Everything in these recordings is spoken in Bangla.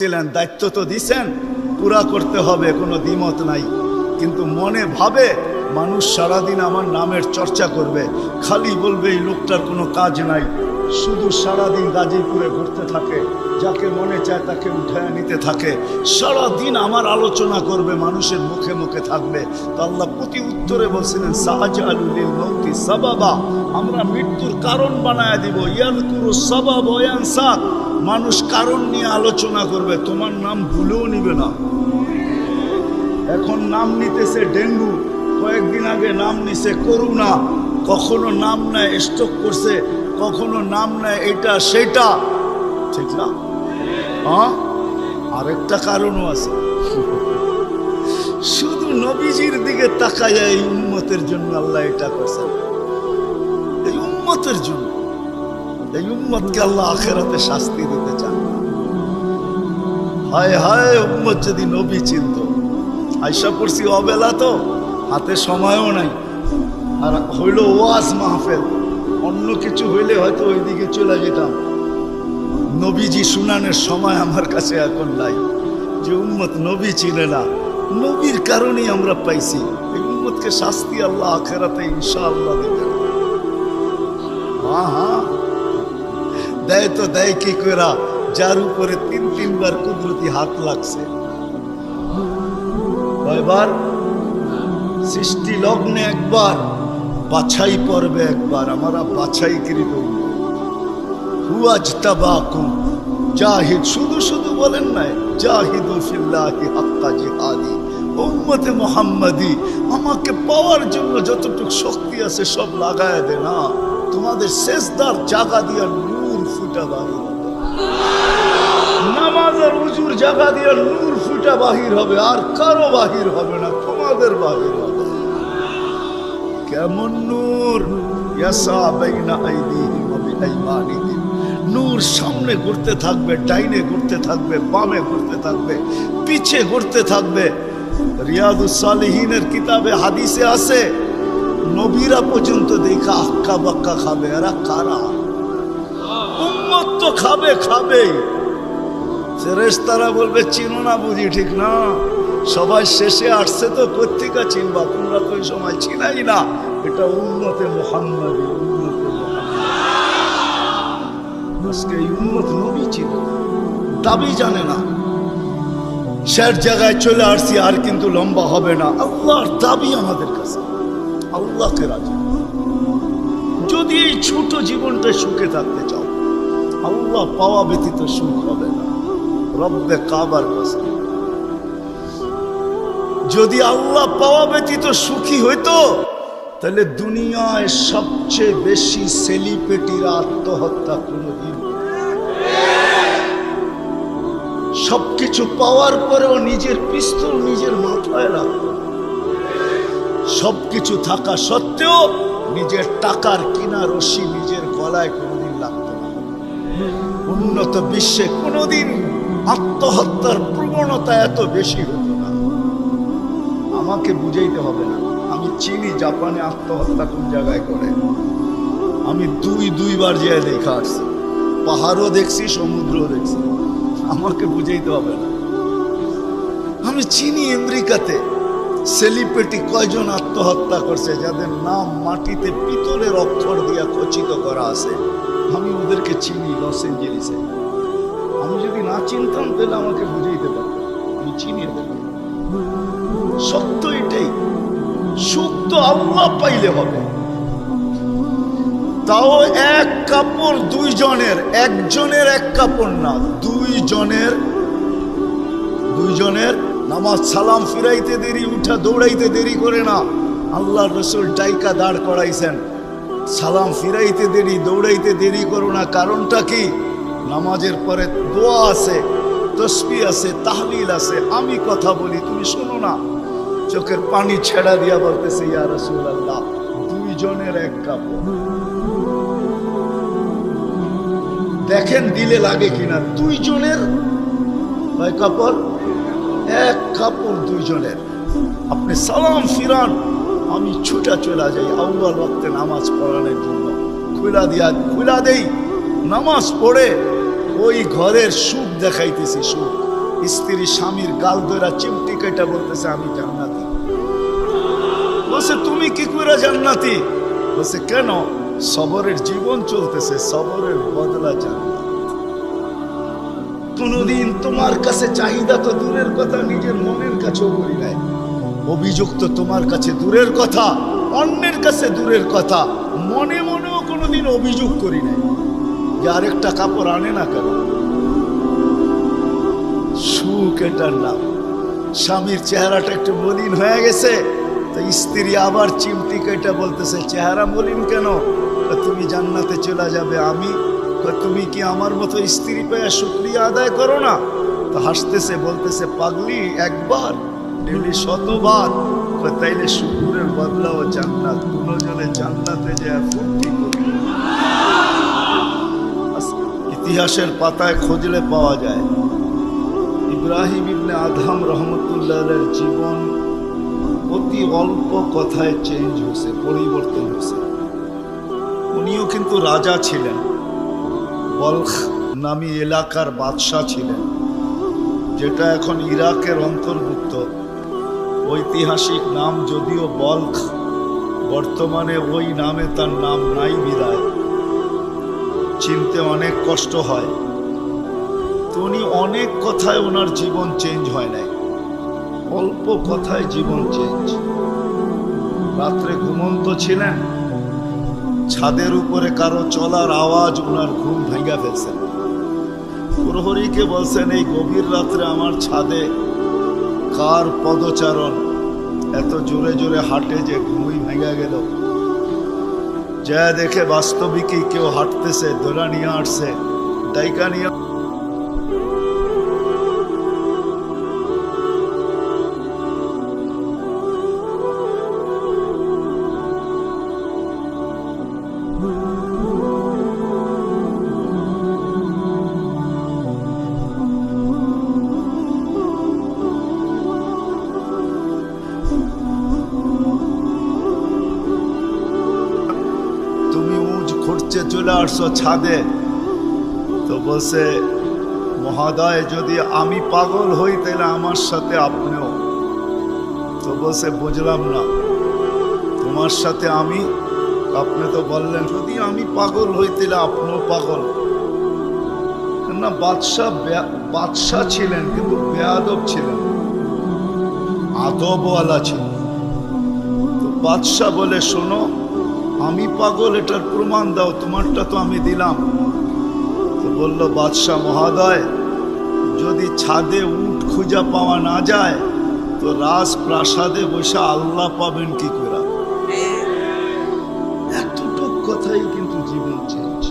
দায়িত্ব তো দিছেন, পুরা করতে হবে, কোনো দ্বিমত নাই। কিন্তু মনে ভাবে মানুষ সারাদিন আমার নামের চর্চা করবে, খালি বলবে এই লোকটার কোনো কাজ নাই, শুধু সারাদিন গাজীপুরে ঘুরতে থাকে, যাকে মনে চায় তাকে উঠায় নিতে থাকে, সারাদিন আমার আলোচনা করবে, মানুষের মুখে মুখে থাকবে। তো আল্লাহ প্রতি উত্তরে বলছিলেন সাআজালুল মৌতি সাবাবা, আমরা মৃত্যুর কারণ বানায় দিব। ইয়ানকুরু সাবাব ওয়া ইয়ানসা, মানুষ কারণ নিয়ে আলোচনা করবে, তোমার নাম ভুলেও নিবে না। এখন নাম নিতেছে ডেঙ্গু, কয়েকদিন আগে নাম নিছে করোনা, কখনো নাম নেয় স্ট্রোক করছে, কখনো নাম নেয় এটা সেটা, ঠিক না? হ্যাঁ, আরেকটা কারণও আছে, শুধু নবীজির দিকে তাকায় এই উম্মতের জন্য আল্লাহ এটা করছেন, এই উম্মতের জন্য। এই উম্মতকে আল্লাহ আখিরাতে শাস্তি দিতে চান না। হায় হায়, উম্মত যদি নবী চিনত। আয়সা পড়ছি অবেলা, তো হাতে সময়ও নাই, আর হইল ওয়াজ মাহফিল, অন্য কিছু হইলে হয়তো ওইদিকে চলে যেতাম। নবীজি শুনানের সময় আমার কাছে এখন নাই। যে উম্মত নবী চিনে না, নবীর কারণেই আমরা পাইছি। এই উম্মতকে শাস্তি আল্লাহ আখিরাতে ইনশাআল্লাহ দিবেন। হ্যাঁ হ্যাঁ, দেয় তো দেয় কি করা, যার উপরে তিনবার কুদরতি হাত লাগছে। কয়বার? সৃষ্টি লগ্নে একবার, বাছাই পর্বে একবার। আমরা বাছাইকৃত হুয়াজতাবাকুম জাহিদ, শুধু শুধু বলেন নাই জাহিদু ফিল্লাহি হাক্কা জিহাদি। উম্মতে মুহাম্মাদি, আমাকে পাওয়ার জন্য যতটুকু শক্তি আছে সব লাগায় দে না, তোমাদের সেজদার জায়গা দিয়া নূর ফুটা বাহির হবে, নামাজের উজুর জায়গা দিয়া নূর ফুটা বাহির হবে, আর কারো বাহির হবে না, তোমাদের বাহির হবে। কেমন নূর? ইয়াসা বাইনা আইদিহিম ওয়া বিআইমানিহিম, নূর সামনে ঘুরতে থাকবে, ডাইনে ঘুরতে থাকবে, বামে ঘুরতে থাকবে, পিছে ঘুরতে থাকবে। রিয়াদুস সালিহিনের কিতাবে হাদিসে আছে, নবীরা পর্যন্ত দেখা আক্কা বাক্কা খাবে। এরা কারা? উম্মত তো খাবে, খাবেই। ফেরেশতারা বলবে চিনো না বুঝি, ঠিক না? সবাই শেষে আসছে তো কোত্থেকে চিনবা, তোমরা তো ওই সময় চিনাই না। এটা উম্মতে মুহাম্মাদি, উম্মতে মুহাম্মাদি। আজকে এই উম্মত নবী চিনে, দাবি জানে না। শেষ জায়গায় চলে আসছি, আর কিন্তু লম্বা হবে না। আল্লাহর দাবি আমাদের কাছে, আল্লাহকে রাজি। যদি এই ছোট জীবনটা সুখে থাকতে চাও, আল্লাহ পাওয়া ব্যতীত সুখ হবে না। রব্বে কাবার কাছে যদি আল্লাহ পাওয়া ব্যতীত সুখী হইতো, তাহলে দুনিয়ায় সবচেয়ে বেশি সেলিব্রিটিরা আত্মহত্যা কোনদিন, সবকিছু পাওয়ার পরেও নিজের পিস্তল নিজের মাথায় রাখত, সবকিছু থাকা সত্ত্বেও নিজের টাকার কিনা রশি নিজের গলায় কোনোদিন লাগত না। উন্নত বিশ্বে কোনোদিন আত্মহত্যার প্রবণতা এত বেশি হতো না। আমাকে বুঝাইতে হবে না, আমি চিনি জাপানে আত্মহত্যা কোন জায়গায় করে। আমি দুইবার যেয়ে দেখা আসছি, পাহাড়ও দেখছি, সমুদ্রও দেখছি। আমাকে বুঝাইতে হবে না, আমি চিনি আমেরিকাতে সেলিব্রিটি কয়জন আত্মহত্যা করছে, যাদের নাম মাটিতে পিতলের অক্ষর দিয়া খচিত করা আছে। আমি ওদেরকে চিনি লস এঞ্জেলিসে। আমি যদি না চিনতাম তাহলে আমাকে বুঝাইতে পারতাম, আমি চিনি ওদেরকে। সত্য এটাই, সুখ তো আল্লাহ পাইলে হবে। তাও এক কাপড় দুইজনের, একজনের এক কাপড় না, দুইজনের। নামাজ সালাম ফিরাইতে দেরি, উঠা দৌড়াইতে দেরি করে না। আল্লাহ রসুল ডাইকা দাঁড় করাইছেন, সালাম ফিরাইতে দেরি, দৌড়াইতে দেরি করো না। কারণটা কি? নামাজের পরে দোয়া আছে, তসবিহ আছে, তাহলিল আছে। আমি কথা বলি, তুমি শোনো না। চোখের পানি ছেড়া দিয়া বলতেছে, ইয়া রাসূলুল্লাহ, দুইজনের এক কাপড়। দেখেন দিলে লাগে কিনা। দুইজনের কয় কাপড়? এক কাপড় দুইজনের। আপনি সালাম ফিরান, আমি ছুটা চলে যাই আউয়াল ওয়াক্তে নামাজ পড়ানোর জন্য, খুলা দেই। নামাজ পড়ে ওই ঘরের সুখ দেখাইতেছি, সুখ। স্ত্রী স্বামীর গাল ধরা চিমটি কেটে বলতেছে আমি জান্নাতি। বলছে তুমি কি করে জান্নাতি? বলছে কেন? সবরের জীবন চলতেছে, সবরের বদলা জান্নাত। কোনদিন তোমার কাছে চাহিদা তো দূরের কথা, নিজের মনের কাছেও করি নাই। অভিযোগ তো তোমার কাছে দূরের কথা, অন্যের কাছে দূরের কথা, মনে মনেও কোনোদিন অভিযোগ করি নাই যে আরেকটা কাপড় আনে না কেন। সুখ এটার নাম। স্বামীর চেহারাটা একটু মলিন হয়ে গেছে, তো স্ত্রী আবার চিমটি কেটে বলতেছে চেহারা মলিন কেন? তুমি জান্নাতে চলে যাবে। আমি তুমি কি আমার মতো স্ত্রী পেয়ে শুকরিয়া আদায় করো না? তো হাসতেছে, বলতেছে পাগলি, একবার ডেলি 100বার। তাইলে শুকুরের বদলাও জান্নাত। কোনজনে জান্নাতে যায় ফুর্তি করবে। ইতিহাসের পাতায় খুঁজলে পাওয়া যায় ইব্রাহিম ইবনে আদহাম রহমতুল্লাহের জীবন অতি অল্প কথায় চেঞ্জ হয়েছে, পরিবর্তন হয়েছে। উনিও কিন্তু রাজা ছিলেন, বলখ নামী এলাকার বাদশাহ ছিলেন, যেটা এখন ইরাকের অন্তর্ভুক্ত। ঐতিহাসিক নাম যদিও বলখ, বর্তমানে ওই নামে তার নাম নাই বিদায়, চিনতে অনেক কষ্ট হয়। তো উনি অনেক কথায় ওনার জীবন চেঞ্জ হয় নাই, অল্প কথায় জীবন চেঞ্জ। রাত্রে ঘুমন্ত ছিলেন, ছাদের উপরে কারো চলার আওয়াজ ওনার ঘুম ভেঙে ফেলছেন। প্রহরীকে বলছেন এই গভীর রাত্রে আমার ছাদে কার পদচারণ এত জোরে জোরে হাঁটে যে ঘুমই ভেঙে গেল। যা দেখে বাস্তবিকই কেউ হাঁটতেছে, দোলা নিয়ে আসছে, দায়িকা নিয়ে। চলে আসছো ছাদে। তো বলছে মহোদয় যদি আমি পাগল হই তাহলে আমার সাথে আপনিও। তো বলছে বুঝলাম না, তোমার সাথে আমি? আপনি তো বললেন যদি আমি পাগল হই তাহলে আপনিও পাগল। না, বাদশাহ ছিলেন কিন্তু বেয়াদব ছিলেন, আদবওয়ালা ছিলেন। তো বাদশাহ বলে শোনো, আমি পাগল এটার প্রমাণ দাও, তোমারটা তো আমি দিলাম। তো বলল বাদশাহ মহোদয় যদি ছাদে উট খুঁজা পাওয়া না যায় তো রাজপ্রাসাদে বসে আল্লাহ পাবেন কি করে? এতটুক কথাই কিন্তু জীবন চেঞ্জ।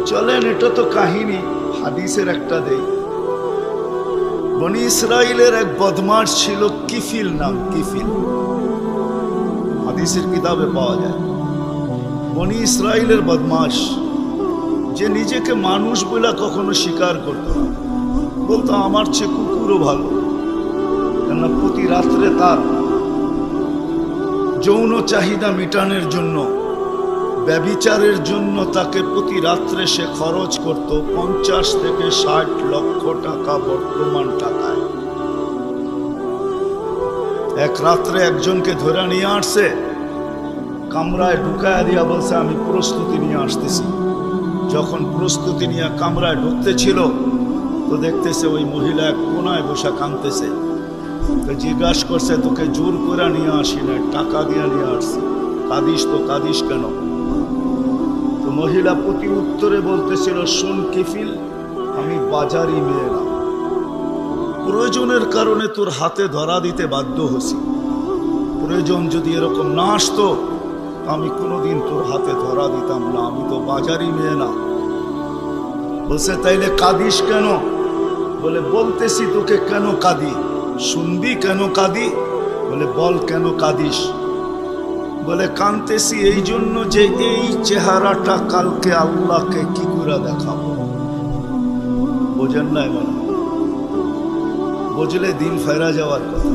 চলেন, এটা তো কাহিনী, হাদিসের একটা দেই। বনি ইসরাইলের এক বদমাশ ছিল, কিফিল নাম। কিফিল হাদিসের কিতাবে পাওয়া যায়। বনি ইসরাইলের বদমাশ, যে নিজেকে মানুষ বলে কখনো স্বীকার করতো না, বলতো আমার চেয়ে কুকুরও ভালো। কেননা প্রতি রাত্রে তার যৌন চাহিদা মেটানোর জন্য, ব্যভিচারের জন্য তাকে প্রতি রাত্রে সে খরচ করত 50 থেকে 60 লক্ষ টাকা বর্তমান টাকায়। এক রাত্রে একজনকে ধরে নিয়ে আসছে, কামরায় ঢুকায় দিয়া বলছে আমি প্রস্তুতি নিয়ে আসতেছি। যখন প্রস্তুতি নিয়ে কামরায় ঢুকতে ছিল তো দেখতেছে ওই মহিলা এক কোনায় বসে কাঁদতেছে। তো জিজ্ঞাসা করছে তোকে জোর করে নিয়ে আসি না, টাকা দিয়ে নিয়ে আসছি, কাঁদিস তো কাঁদিস কেন? তো মহিলা প্রতি উত্তরে বলতেছিল শোন কিফিল, আমি বাজারি মেয়ে না, প্রয়োজনের কারণে তোর হাতে ধরা দিতে বাধ্য হছি। প্রয়োজন যদি এরকম না আসতো আমি কোনোদিন তোর হাতে ধরা দিতাম না, আমি তো বাজারি মেয়ে না। বলছে তাইলে কাঁদিস কেন? বলে বলতেছি তোকে কেন কাঁদি, শুনবি কেন কাঁদি? বলে বল কেন কাঁদিস? বলে কাঁদতেছি এই জন্য যে এই চেহারাটা কালকে আল্লাহকে কি করে দেখাবো। বোঝেন না? এবার বুঝলে দিন ফেরা যাওয়ার কথা।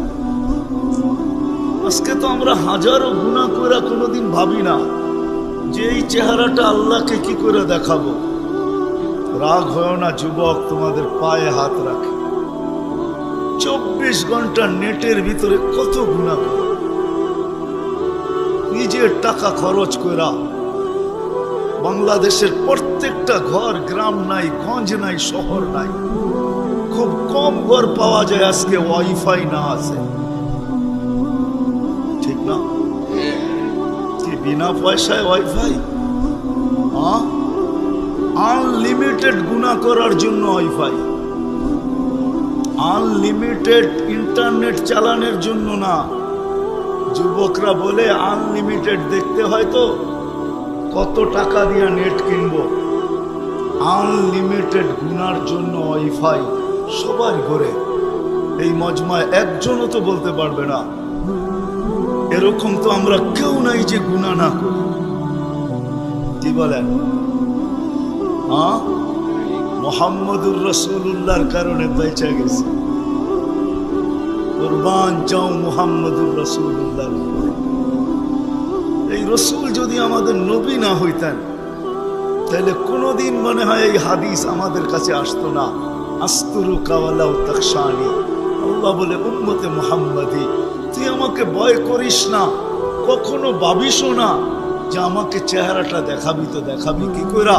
আজকে তো আমরা হাজারো গুনাহ করে কোনোদিন ভাবি না যে এই চেহারাটা আল্লাহকে কি করে দেখাবো। রাগ হয় না যুবক, তোমাদের পায়ে হাত রাখে। 24 ঘন্টা নেটের ভিতরে কত গুনাহ করো, নিজের টাকা খরচ করা। বাংলাদেশের প্রত্যেকটা ঘর, গ্রাম নাই, গঞ্জ নাই, শহর নাই, খুব কম ঘর পাওয়া যায় আজকে ওয়াইফাই না আছে, ঠিক না? কি বিনা পয়সায় ওয়াইফাই? আনলিমিটেড গুনাহ করার জন্য ওয়াইফাই, আনলিমিটেড ইন্টারনেট চালানোর জন্য না। যুবকরা বলে আনলিমিটেড দেখতে হয় তো কত টাকা দিয়ে নেট কিনবো। আনলিমিটেড গুনার জন্য ওয়াইফাই সবার ঘরে। এই মজমায় একজনও তো বলতে পারবে না এরকম তো আমরা কেউ নাই যে গুনাহ না করি। কি বলেন? মুহাম্মদুর রাসূলুল্লাহর কারণে বেঁচে গেছে। কুরবান যাও মুহাম্মদুর রাসূলুল্লাহর উপরে। এই রসুল যদি আমাদের নবী না হইতেন তাহলে কোনোদিন মনে হয় এই হাদিস আমাদের কাছে আসতো না। আস্তুরুকা ওয়ালাউ তাখশানি। আল্লাহ বলে উম্মতে মুহাম্মাদি, তুই আমাকে ভয় করিস না, কখনো ভাবিসও না যে আমাকে চেহারাটা দেখাবি। তো দেখাবি কি কইরা?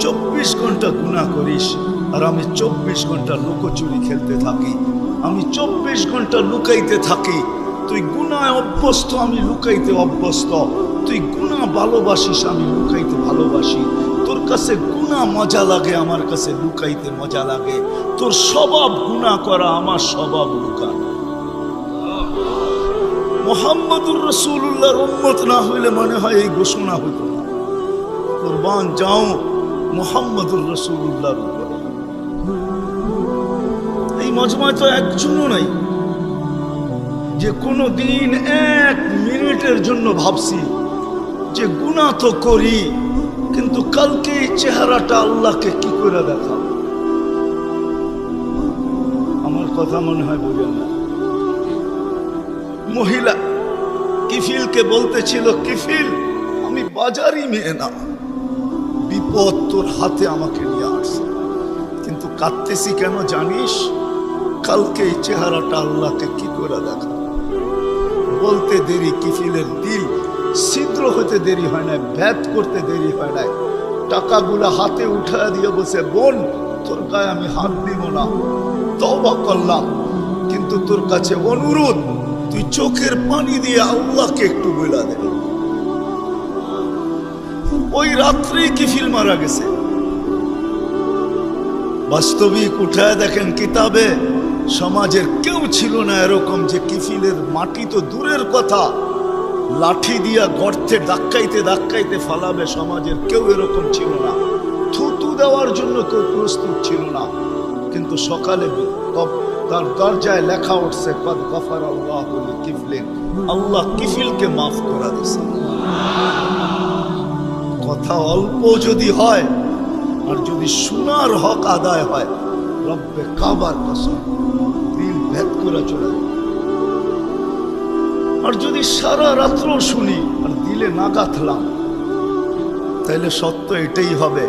24 ঘন্টা গুনাহ করিস আর আমি 24 ঘন্টা লুকোচুরি খেলতে থাকি, আমি 24 ঘন্টা লুকাইতে থাকি। তুই গুনায় অভ্যস্ত, আমি লুকাইতে অভ্যস্ত। তুই গুনাহ ভালোবাসিস, আমি লুকাইতে ভালোবাসি। তোর কাছে গুনাহ মজা লাগে, আমার কাছে লুকাইতে মজা লাগে। তোর স্বভাব গুনাহ করা, আমার স্বভাব লুকানো। মুহাম্মদুর রাসূলুল্লাহর উম্মত না হইলে মনে হয় এই ঘোষণা হইত না। কুরবান যাও মুহাম্মদুর রাসূলুল্লাহর উপরে। এই মজমায় তো একজনও নাই যে কোনো দিন 1 মিনিটের জন্য ভাবছি যে গুনাহ তো করি, কিন্তু কালকে এই চেহারাটা আল্লাহকে কি করে দেখাবো। আমার কথা মনে হয় বোঝেন না। মহিলা কিফিলকে বলতেছিল, কিফিল আমি বাজারি মেয়ে না, বিপদ তোর হাতে আমাকে নিয়ে আসছে, কিন্তু কাঁদতেছি কেন জানিস? কালকে এই চেহারাটা আল্লাহকে কি করে দেখা। বলতে দেরি, কিফিলের দিল ছিদ্র হতে দেরি হয় না, ভেদ করতে দেরি হয় না। টাকাগুলা হাতে উঠায় দিয়ে বসে, বোন তোর গায়ে আমি হাত দিব না, তওবা করলাম, কিন্তু তোর কাছে অনুরোধ, তুই চোখের পানি দিয়ে আল্লাহকে একটু বলা দে। ওই রাত্রেই কিফিল মারা গেছে। বাস্তবিক উঠায় দেখেন কিতাবে, সমাজের কেউ ছিল না এরকম যে কিফিলের মাটি তো দূরের কথা, লাঠি দিয়া গর্তে ধাক্কাইতে ধাক্কাইতে ফালাবে, সমাজের কেউ এরকম ছিল না। থুতু দেওয়ার জন্য কেউ প্রস্তুত ছিল না। কিন্তু সকালে তার দরজায় লেখা উঠছে, কদ গফারাল্লাহু লিকিফলিন, আল্লাহ কিফিলকে মাফ করে দিয়েছে। কথা অল্প যদি হয় আর যদি শোনার হক আদায় হয়, রব্বে কাবার কসম দিল ভেদ করে চলে যায়। আর যদি সারা রাত্র শুনি আর দিলে না গাঁথলাম, তাহলে সত্য এটাই হবে।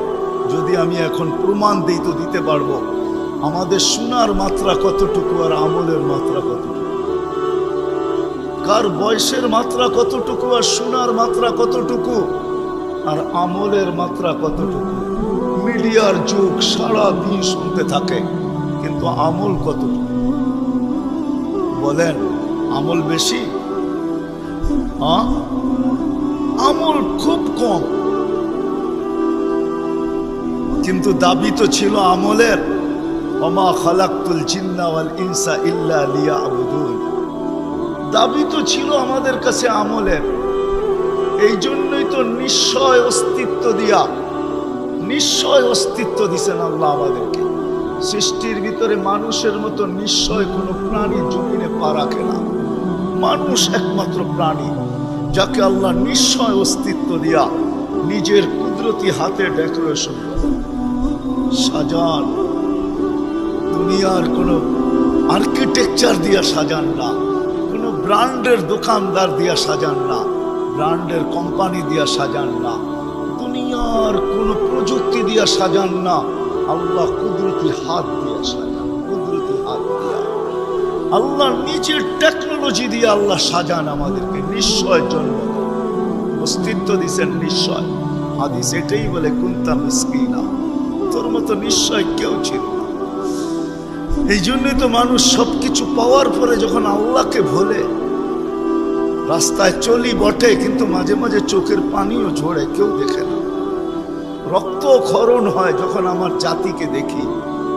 যদি আমি এখন প্রমাণ দিই তো দিতে পারবো আমাদের শোনার মাত্রা কতটুকু আর আমলের মাত্রা কতটুকু, কার বয়সের মাত্রা কতটুকু আর শোনার মাত্রা কতটুকু আর আমলের মাত্রা কতটুকু। মিডিয়ার যুগ, সারা দিন শুনতে থাকে, কিন্তু আমল কতটুকু বলেন? আমল বেশি? আমল খুব কম, কিন্তু দাবি তো ছিল আমলের। ওমা খালাকতুল জিন্না ওয়াল ইনসা ইল্লা লিয়াবুদুন, দাবি তো ছিল আমাদের কাছে আমলের। এই জন্যই তো নিশ্চয় অস্তিত্ব দিয়া, নিশ্চয় অস্তিত্ব দিছেন আল্লাহ আমাদেরকে। সৃষ্টির ভিতরে মানুষের মতো নিশ্চয় কোনো প্রাণী জমিনে পা রাখে না। মানুষ একমাত্র প্রাণী যাকে আল্লাহ নিশ্চয় অস্তিত্ব দিয়া নিজের কুদরতি হাতে ডেকোরেশন সাজান। দুনিয়ার কোনো আর্কিটেকচার দিয়া সাজান না, কোনো ব্র্যান্ডের দোকানদার দিয়া সাজান না, ব্র্যান্ডের কোম্পানি দিয়া সাজান না, দুনিয়ার কোনো প্রযুক্তি দিয়া সাজান না, আল্লাহ কুদরতি হাত দিয়ে সাজান, কুদরতি হাত দিয়া আল্লাহ নিজের টেকনোলজি দিয়ে আল্লাহ সাজান আমাদেরকে। নিশ্চয় জন্ম অস্তিত্ব দিছেন নিশ্চয়। হাদিস এটাই বলে কুনতা মিসকিনা, তোর মতো নিশ্চয় কেউ ছিল না। এই জন্যই তো মানুষ সবকিছু পাওয়ার পরে যখন আল্লাহকে ভোলে, রাস্তায় চলি বটে কিন্তু মাঝে মাঝে চোখের পানিও ঝরে, কেউ দেখে না। রক্ত ক্ষরণ হয় যখন আমার জাতিকে দেখি,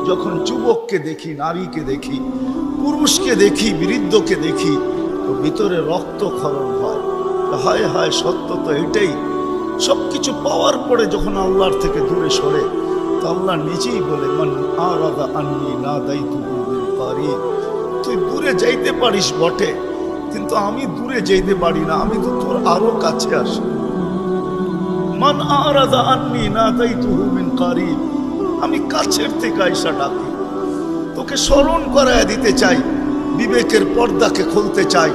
যখন যুবককে দেখি, নারীকে দেখি, পুরুষকে দেখি, বৃদ্ধকে দেখি, তো ভিতরে রক্ত ক্ষরণ হয়। হায় হায়, সত্য তো এটাই। সবকিছু পাওয়ার পরে যখন আল্লাহর থেকে দূরে সরে, তো আল্লাহ নিজেই বলে মান আরাদা আন্নি নাদাইতুহু বিল কারিব। তুই দূরে যাইতে পারিস বটে, কিন্তু আমি দূরে যাইতে পারি না, আমি তো তোর আরো কাছে আসি। মান আরাদা আন্নি নাদাইতুহু বিল কারিব, আমি কাছের থেকে আইসা ডাকি, তোকে স্মরণ করায় দিতে চাই, বিবেকের পর্দাকে খুলতে চাই।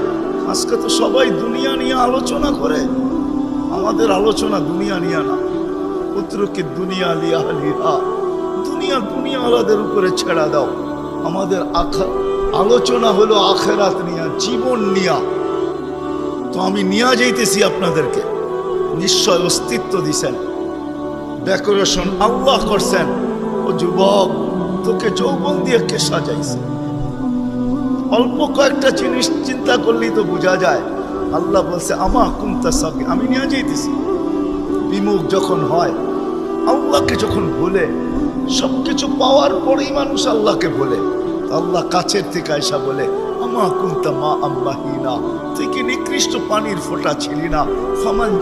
আজকে তো সবাই দুনিয়া নিয়ে আলোচনা করে, আমাদের আলোচনা দুনিয়া নিয়ে না। পুত্রকে দুনিয়া লিয়া লিহা, দুনিয়া দুনিয়াওয়ালাদের উপরে ছেড়া দাও। আমাদের আলোচনা হলো আখেরাত নিয়া, জীবন নিয়া। তো আমি নিয়া যাইতেছি আপনাদেরকে। নিশ্চয় অস্তিত্ব দিছেন, ডেকোরেশন আল্লাহ করছেন। ও যুবক, তোকে যৌবন দিয়ে কে সাজাইছে? অল্প কয়েকটা জিনিস চিন্তা করলেই তো বোঝা যায়। আল্লাহ বলছে আমা কুনতা সাকি, আমি নিয়ে যাইতেছি। বিমুখ যখন হয়, আল্লাহকে যখন ভুলে, সবকিছু পাওয়ার পরেই মানুষ আল্লাহকে ভুলে, আল্লাহ কাছের থেকে আয়সা বলে আমা কুনতা মা আম্মাহিনা, তুই কি নিকৃষ্ট পানির ফোঁটা ছিলি না? ফামান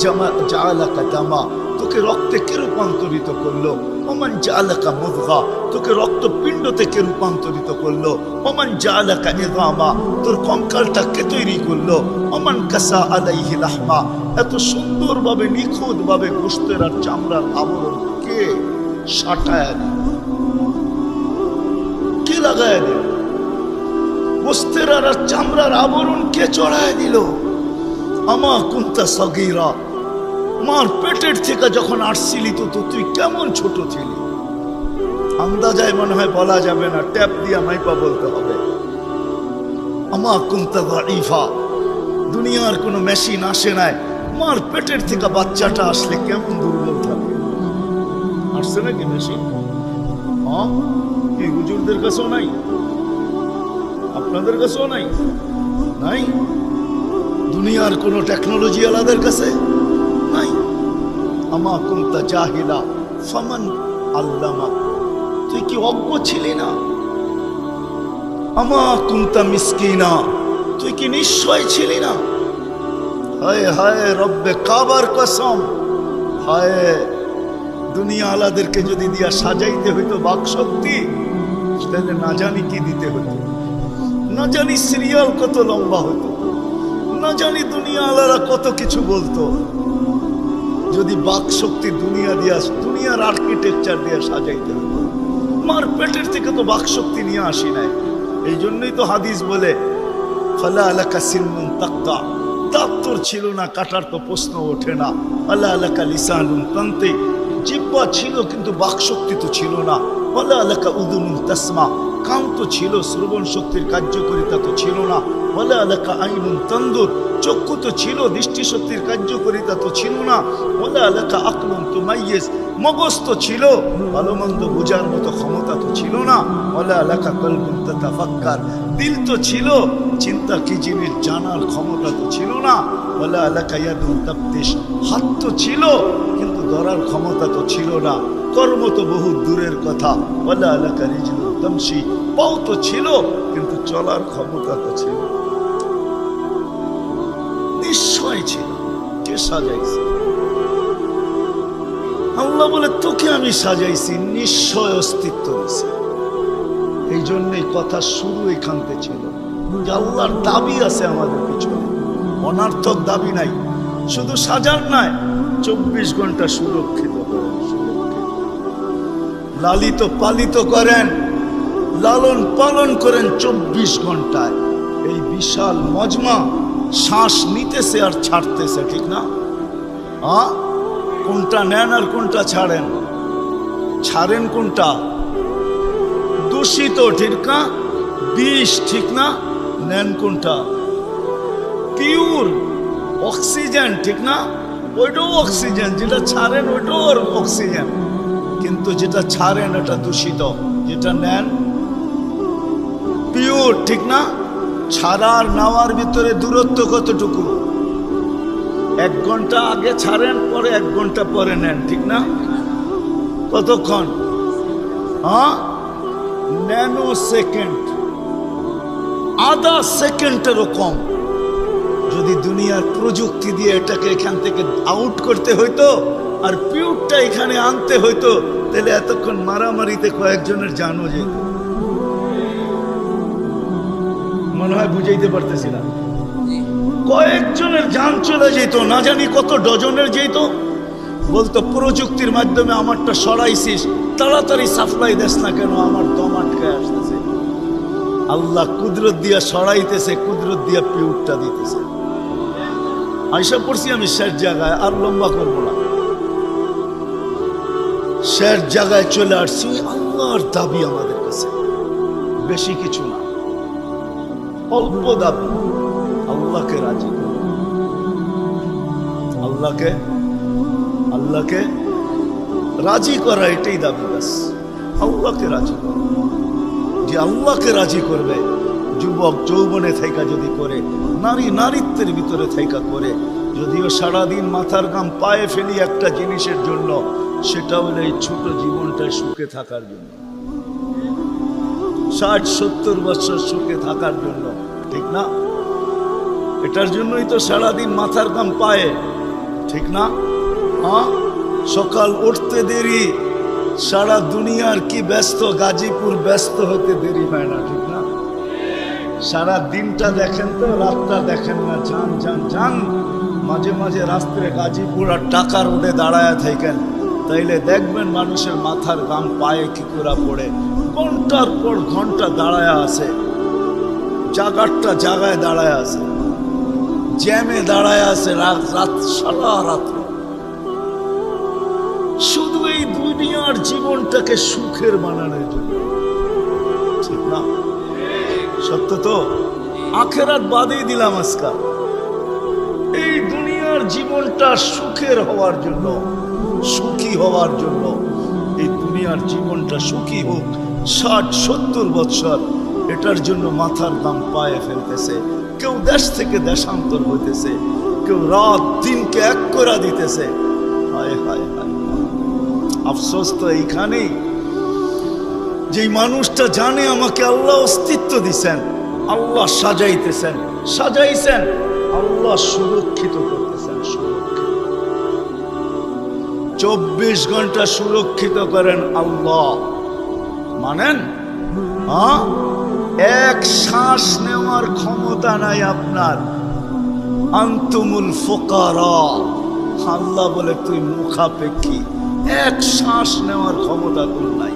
জাআলাকা দামা, তোকে রক্তে কে রূপান্তরিত করলো? ওমান জাআলাকা মুদগা, তোকে রক্তপিণ্ড থেকে রূপান্তরিত করলো। ওমান জাআলাকা ইযামা, তোর কঙ্কালটা কে তৈরি করলো? ওমান কাসা আলাইহি লাহমা, এত সুন্দরভাবে নিখুঁতভাবে গোশতের আর চামড়ার আবরণ কে সাটায় দিল? কে লাগায় দিল? গোশতের আর চামড়ার আবরণ কে চড়ায় দিল? আমা কুনতা সগীরা, মার পেটের থেকে যখন আসছিলি তো তুই কেমন ছোট ছিলি? আন্দাজায় মনে হয় বলা যাবে না, ট্যাপ দিয়া মাইপা বলতে হবে। আমা কুনতা দাঈফা, দুনিয়ার কোনো মেশিন আসে নাই, মার পেটের থেকে বাচ্চাটা আসলে কেমন দুর্বল থাকে। আসছে নাকি মেশিন? হ্যাঁ, এই হুজুরদের কাছেও নাই, আপনাদের কাছেও নাই, নাই। দুনিয়ার কোনো টেকনোলজি আলাদের কাছে নাই। আমা কুনতা জাহিলা ফামান আল্লামা, তুই কি অজ্ঞ ছিলি না? আমা কুনতা মিসকিনা, তুই কি নিশ্চয় ছিলি না? হায় হায় রব্বে কাবার কসম, হায়, দুনিয়া আলাদেরকে যদি দিয়া সাজাইতে হইতো বাকশক্তি, তাহলে না জানি কি দিতে হতো, না জানি সিরিয়াল কত লম্বা হতো, না জানি দুনিয়া আলারা কত কিছু বলতো। যদি বাকশক্তি দুনিয়া দিয়া, দুনিয়ার আর্কিটেকচার দিয়া সাজাইতে হতো। মার পেটের থেকে তো বাকশক্তি নিয়ে আসি নাই। এই জন্যই তো হাদিস বলে ফালা আলাকা সিন্নুন তাক্তা, দাঁত তোর ছিল না, কাটার তো প্রশ্ন ওঠে না। আলা আলাকা লিসানুন তান্তে, জিহ্বা ছিল কিন্তু বাকশক্তি তো ছিল না। আলা আলাকা উদুনুন তাসমা, কান তো ছিল, শ্রবণ শক্তির কার্যকারিতা তো ছিল না। আলা আলাকা আইনুন তানদুর, চক্ষু তো ছিল, দৃষ্টি শক্তির কার্যকারিতা তো ছিল না। আলা আলাকা আকলুন তুমাইয়িজ, মগজ তো ছিল, ভালো মন্দ বোঝার মতো ক্ষমতা তো ছিল না। আলা আলাকা কলবুন তাতাফাক্কার, দিল তো ছিল, চিন্তা কি জিনিস জানার ক্ষমতা তো ছিল না। আলা আলাকা ইয়াদুন তাবতিশ, হাত তো ছিল কিন্তু ধরার ক্ষমতা তো ছিল না। কর্ম তো বহু দূরের কথা। আলা আলাকা রিজলুন তামশি, পাও তো ছিল কিন্তু চলার ক্ষমতা তো ছিল। নিশ্চয় ছিল, কে সাজাইছে? আল্লাহ বলে তোকে আমি সাজাইছি, নিশ্চয় অস্তিত্ব দিছি। এই জন্যই কথা শুরু এখানতে ছিল যে আল্লাহর দাবি আছে আমাদের পিছনে, অনার্থক দাবি নাই। শুধু সাজান নাই, 24 ঘন্টা সুরক্ষিত করেন, লালিত পালিত করেন, লালন পালন করেন 24 ঘন্টায়। এই বিশাল মজমা শ্বাস নিতেছে আর ছাড়তেছে, ঠিক না? কোনটা নেন আর কোনটা ছাড়েন? ছাড়েন কোনটা? দূষিত, ঠিক না? বিষ, ঠিক না? নেন কোনটা? পিওর অক্সিজেন, ঠিক না? ওইটাও অক্সিজেন, যেটা ছাড়েন ওইটাও অক্সিজেন, কিন্তু যেটা ছাড়েন এটা দূষিত, যেটা নেন পিওর, ঠিক না? ছাড়ার নেওয়ার ভিতরে দূরত্ব কতটুকু? 1 ঘন্টা আগে ছাড়েন, পরে 1 ঘন্টা পরে নেন, ঠিক না? কতক্ষণ? হ্যাঁ, ন্যানো সেকেন্ড, আধা সেকেন্ডেরও কম। যদি দুনিয়ার প্রযুক্তি দিয়ে এটাকে এখান থেকে আউট করতে হইতো আর পিওরটা এখানে আনতে হইতো, তাহলে এতক্ষণ মারামারিতে কয়েকজনের জানও যেত। মনে হয় বুঝাইতে পারতেছিলাম। কয়েকজনের জান চলে যেত, না জানি কত ডজনের যেত। বলতো প্রযুক্তির মাধ্যমে আমারটা সরাইছিস, তাড়াতাড়ি সাপ্লাই দেস না কেন, আমার দম আটকে আসতেছে। আল্লাহ কুদরত দিয়া সরাইতেছে, কুদরত দিয়া পিউরটা দিতেছে। আইসা পড়ছি আমি শেষ জায়গায়, আর লম্বা করবো না। শেষ জায়গায় চলে আসছি। আল্লাহর দাবি আমাদের কাছে বেশি কিছু না, অল্প দাবি। আল্লাহকে রাজি করো, আল্লাহকে রাজি করা, এটাই দাবি। বাস আল্লাহকে রাজি করো। যে আল্লাহকে রাজি করবে, যুবক যৌবনে থাইকা যদি করে, নারী নারীত্বের ভিতরে থাইকা করে, যদিও সারাদিন মাথার ঘাম পায়ে ফেলি একটা জিনিসের জন্য, সেটা হলো এই ছোট জীবনটায় সুখে থাকার জন্য, 60-70 বছর সুখে থাকার জন্য, ঠিক না? এটার জন্যই তো সারাদিন মাথার ঘাম পায়ে, ঠিক না? হ্যাঁ, সকাল উঠতে দেরি, সারা দুনিয়ার কি ব্যস্ত, গাজীপুর ব্যস্ত হতে দেরি হয় না, ঠিক না? সারা দিনটা দেখেন তো, রাতটা দেখেন না। যান যান যান, মাঝে মাঝে রাস্তায় গাজীপুর আর টাকা রোডে দাঁড়ায় থাকেন, তাইলে দেখবেন মানুষের মাথার ঘাম পায়ে কি করে পড়ে। ঘন্টার পর ঘন্টা দাঁড়ায় আছে, জাগারটা জাগায় দাঁড়ায় আছে, জ্যামে দাঁড়ায় আছে, রাত সারা রাত। শুধু এই দুনিয়ার জীবনটাকে সুখের বানানোর জন্য, ঠিক না? সত্য তো? আখেরাত বাদেই দিলাম আজকাল। এই দুনিয়ার জীবনটা সুখের হওয়ার জন্য, সুখী হওয়ার জন্য, এই দুনিয়ার জীবনটা সুখী হোক 60-70 বছর, এটার জন্য মাথার দাম পায়ে ফেলতেছে। কেউ দেশ থেকে দেশান্তর হইতেছে, কেউ রাত দিনকে এক করে দিতেছে। হায় হায় হায়, আফসোস তো এইখানেই, যে মানুষটা জানে আমাকে আল্লাহ অস্তিত্ব দিছেন, আল্লাহ সাজাইতেছেন, সাজাইছেন, আল্লাহ সুরক্ষিত করতেছেন, সুরক্ষিত 24 ঘন্টা সুরক্ষিত করেন আল্লাহ। মানেন? হ্যাঁ, এক শ্বাস নেওয়ার ক্ষমতা নাই আপনার। আনতুমুল ফুকারা, আল্লাহ বলে তুই মুখাপেক্ষী, এক শ্বাস নেওয়ার ক্ষমতা তোর নাই।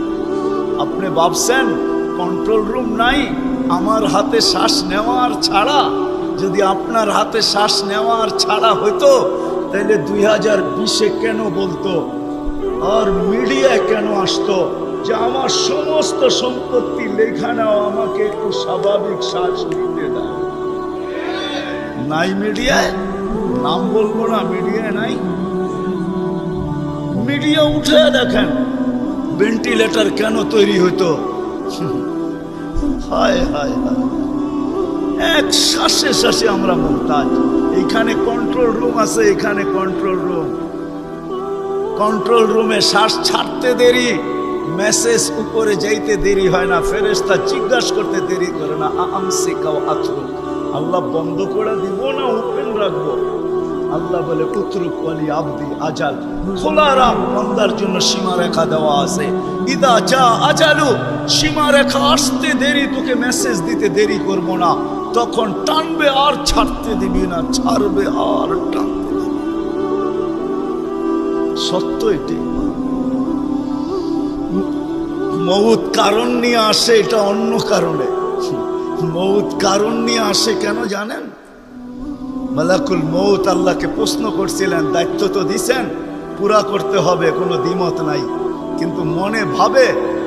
আপনি ভাবছেন কন্ট্রোল রুম নাই? আমার হাতে শ্বাস নেওয়ার ছাড়া, যদি আপনার হাতে শ্বাস নেওয়ার ছাড়া হইতো, তাহলে 2020-এ কেন বলতো আর মিডিয়ায় কেন আসতো যে আমার সমস্ত সম্পত্তি লেখা নাও, আমাকে একটু স্বাভাবিক শ্বাস নিতে দাও? নাই মিডিয়ায়, নাম বলবো না, মিডিয়ায় নাই। মিডিয়া উঠে দেখেন ভেন্টিলেটর কেন তৈরি হইতো। হায় হায় হায়, এক শ্বাসে শ্বাসে আমরা মুহতাজ। এইখানে কন্ট্রোল রুম আছে, এখানে কন্ট্রোল রুম, কন্ট্রোল রুমে শ্বাস ছাড়তে দেরি, মেসেজ উপরে যাইতে দেরি হয় না, ফেরেশতা জিজ্ঞাসা করতে দেরি করে না। আমসিকাও আতরুক, আল্লাহ বন্ধ করে দিব না ওপেন রাখবো? আল্লাহ বলে উতরুক ওয়ালি আবদি আজাল, খোলা রাখ, বান্দার জন্য সীমারেখা দেওয়া আছে। ইদা যা আজালু, সীমারেখা আসতে দেরি, তোকে মেসেজ দিতে দেরি করবো না, তখন টানবে আর ছাড়তে দিবি না, ছাড়বে আর টানতে দিবি। সত্য এটি। মউত কারণ নিয়ে আসে, এটা অন্য কারণে। মউত কারণ নিয়ে আসে কেন জানেন? মালাকুল মউত আল্লাহকে প্রশ্ন করছিলেন, দায়িত্ব তো দিছেন, পুরা করতে হবে, কোনো দ্বিমত নাই, কিন্তু মনে ভাবে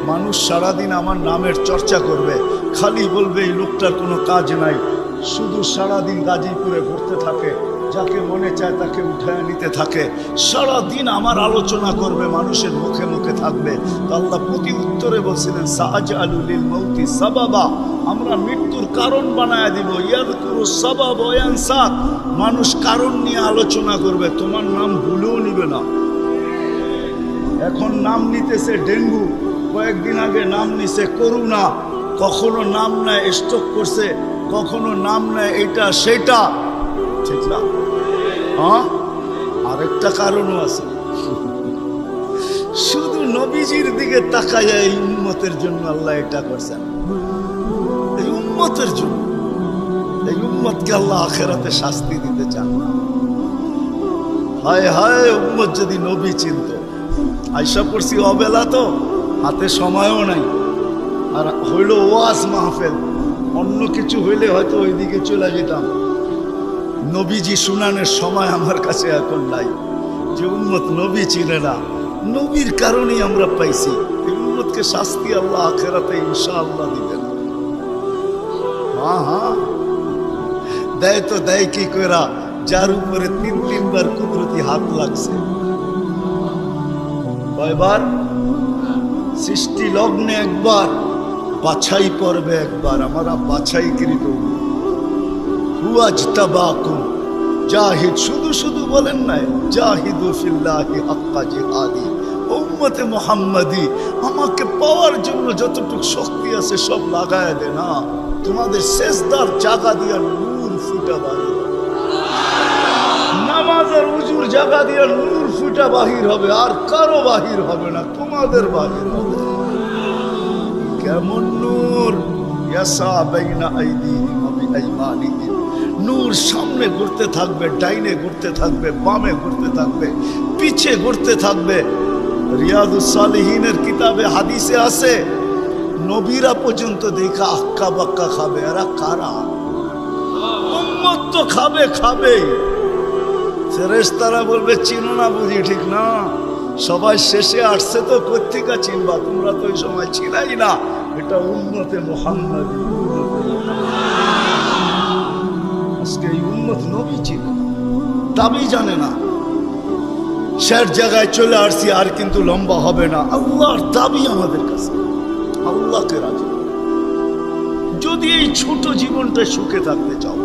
মানুষ সারাদিন আমার নামের চর্চা করবে, খালি বলবে এই লোকটার কোনো কাজ নাই, শুধু সারাদিন গাজীপুরে ঘুরতে থাকে, যাকে মনে চায় তাকে উঠায় নিতে থাকে, সারাদিন আমার আলোচনা করবে, মানুষের মুখে মুখে থাকবে। তো আল্লাহ প্রতি উত্তরে বলছিলেন সাআজআলু লিল মাউতি সাবাবা, আমরা মৃত্যুর কারণ বানায় দিব। ইয়াযকুরু সাবাব ওয়া ইয়ানসা, মানুষ কারণ নিয়ে আলোচনা করবে, তোমার নাম ভুলেও নিবে না। এখন নাম নিতেছে ডেঙ্গু, কয়েকদিন আগে নাম নিছে করোনা, কখনো নাম নেয় স্ট্রোক করছে, কখনো নাম নেয় এটা সেটা, ঠিক না? হ্যাঁ, আরেকটা কারণও আছে, শুধু নবীজির দিকে তাকায় এই উম্মতের জন্য আল্লাহ এটা করছেন, এই উম্মতের জন্য। এই উম্মতকে আল্লাহ আখিরাতে শাস্তি দিতে চান না। হায় হায়, উম্মত যদি নবী চিনত। আয়সা পড়ছি অবেলা, তো হাতে সময়ও নাই, আর হইল ওয়াজ মাহফিল, অন্য কিছু হইলে হয়তো ওইদিকে চলে যেতাম। নবীজি শুনানের সময় আমার কাছে এখন নাই। যে উম্মত নবী চিনে না, নবীর কারণেই আমরা পাইছি। এই উম্মতকে শাস্তি আল্লাহ আখিরাতে ইনশাআল্লাহ দিবেন। হ্যাঁ হ্যাঁ, দেয় তো দেয় কি কইরা, যার উপরে 3 বার কুদরতি হাত লাগছে। কয়বার? সৃষ্টি লগ্নে একবার, বাছাই পর্বে একবার। আমরা বাছাইকৃত হুয়াজতাবাকুম জাহিদ, শুধু শুধু বলেন নাই জাহিদু ফিল্লাহি হাক্কা জিহাদি। উম্মতে মুহাম্মাদি, আমাকে পাওয়ার জন্য যতটুকু শক্তি আছে সব লাগায় দে না, তোমাদের সেজদার জায়গা দিয়া নূর ফুটা বাহির হবে, নামাজের উজুর জায়গা দিয়া নূর ফুটা বাহির হবে, আর কারো বাহির হবে না, তোমাদের বাহির হবে। কেমন নূর? ইয়াসা বাইনা আইদিহিম ওয়া বিআইমানিহিম, নূর সামনে ঘুরতে থাকবে, ডাইনে ঘুরতে থাকবে, বামে ঘুরতে থাকবে, পিছে ঘুরতে থাকবে। রিয়াদুস সালিহিনের কিতাবে হাদিসে আছে, নবীরা পর্যন্ত দেখা আক্কা বাক্কা খাবে। এরা কারা? উম্মত তো খাবে, খাবেই। ফেরেশতারা বলবে চিনো না বুঝি, ঠিক না? সবাই শেষে আসছে, তো কোত্থেকে চিনবা? তোমরা তো ওই সময় ছিলাই না। এটা উম্মতে মুহাম্মাদি। আজকে এই উম্মত নবী চিনে না, দাবি জানে না। শের জায়গায় চলে আসছি, আর কিন্তু লম্বা হবে না। আল্লাহর দাবি আমাদের কাছে, আল্লাহকে রাজি। যদি এই ছোট জীবনটা সুখে থাকতে চাও,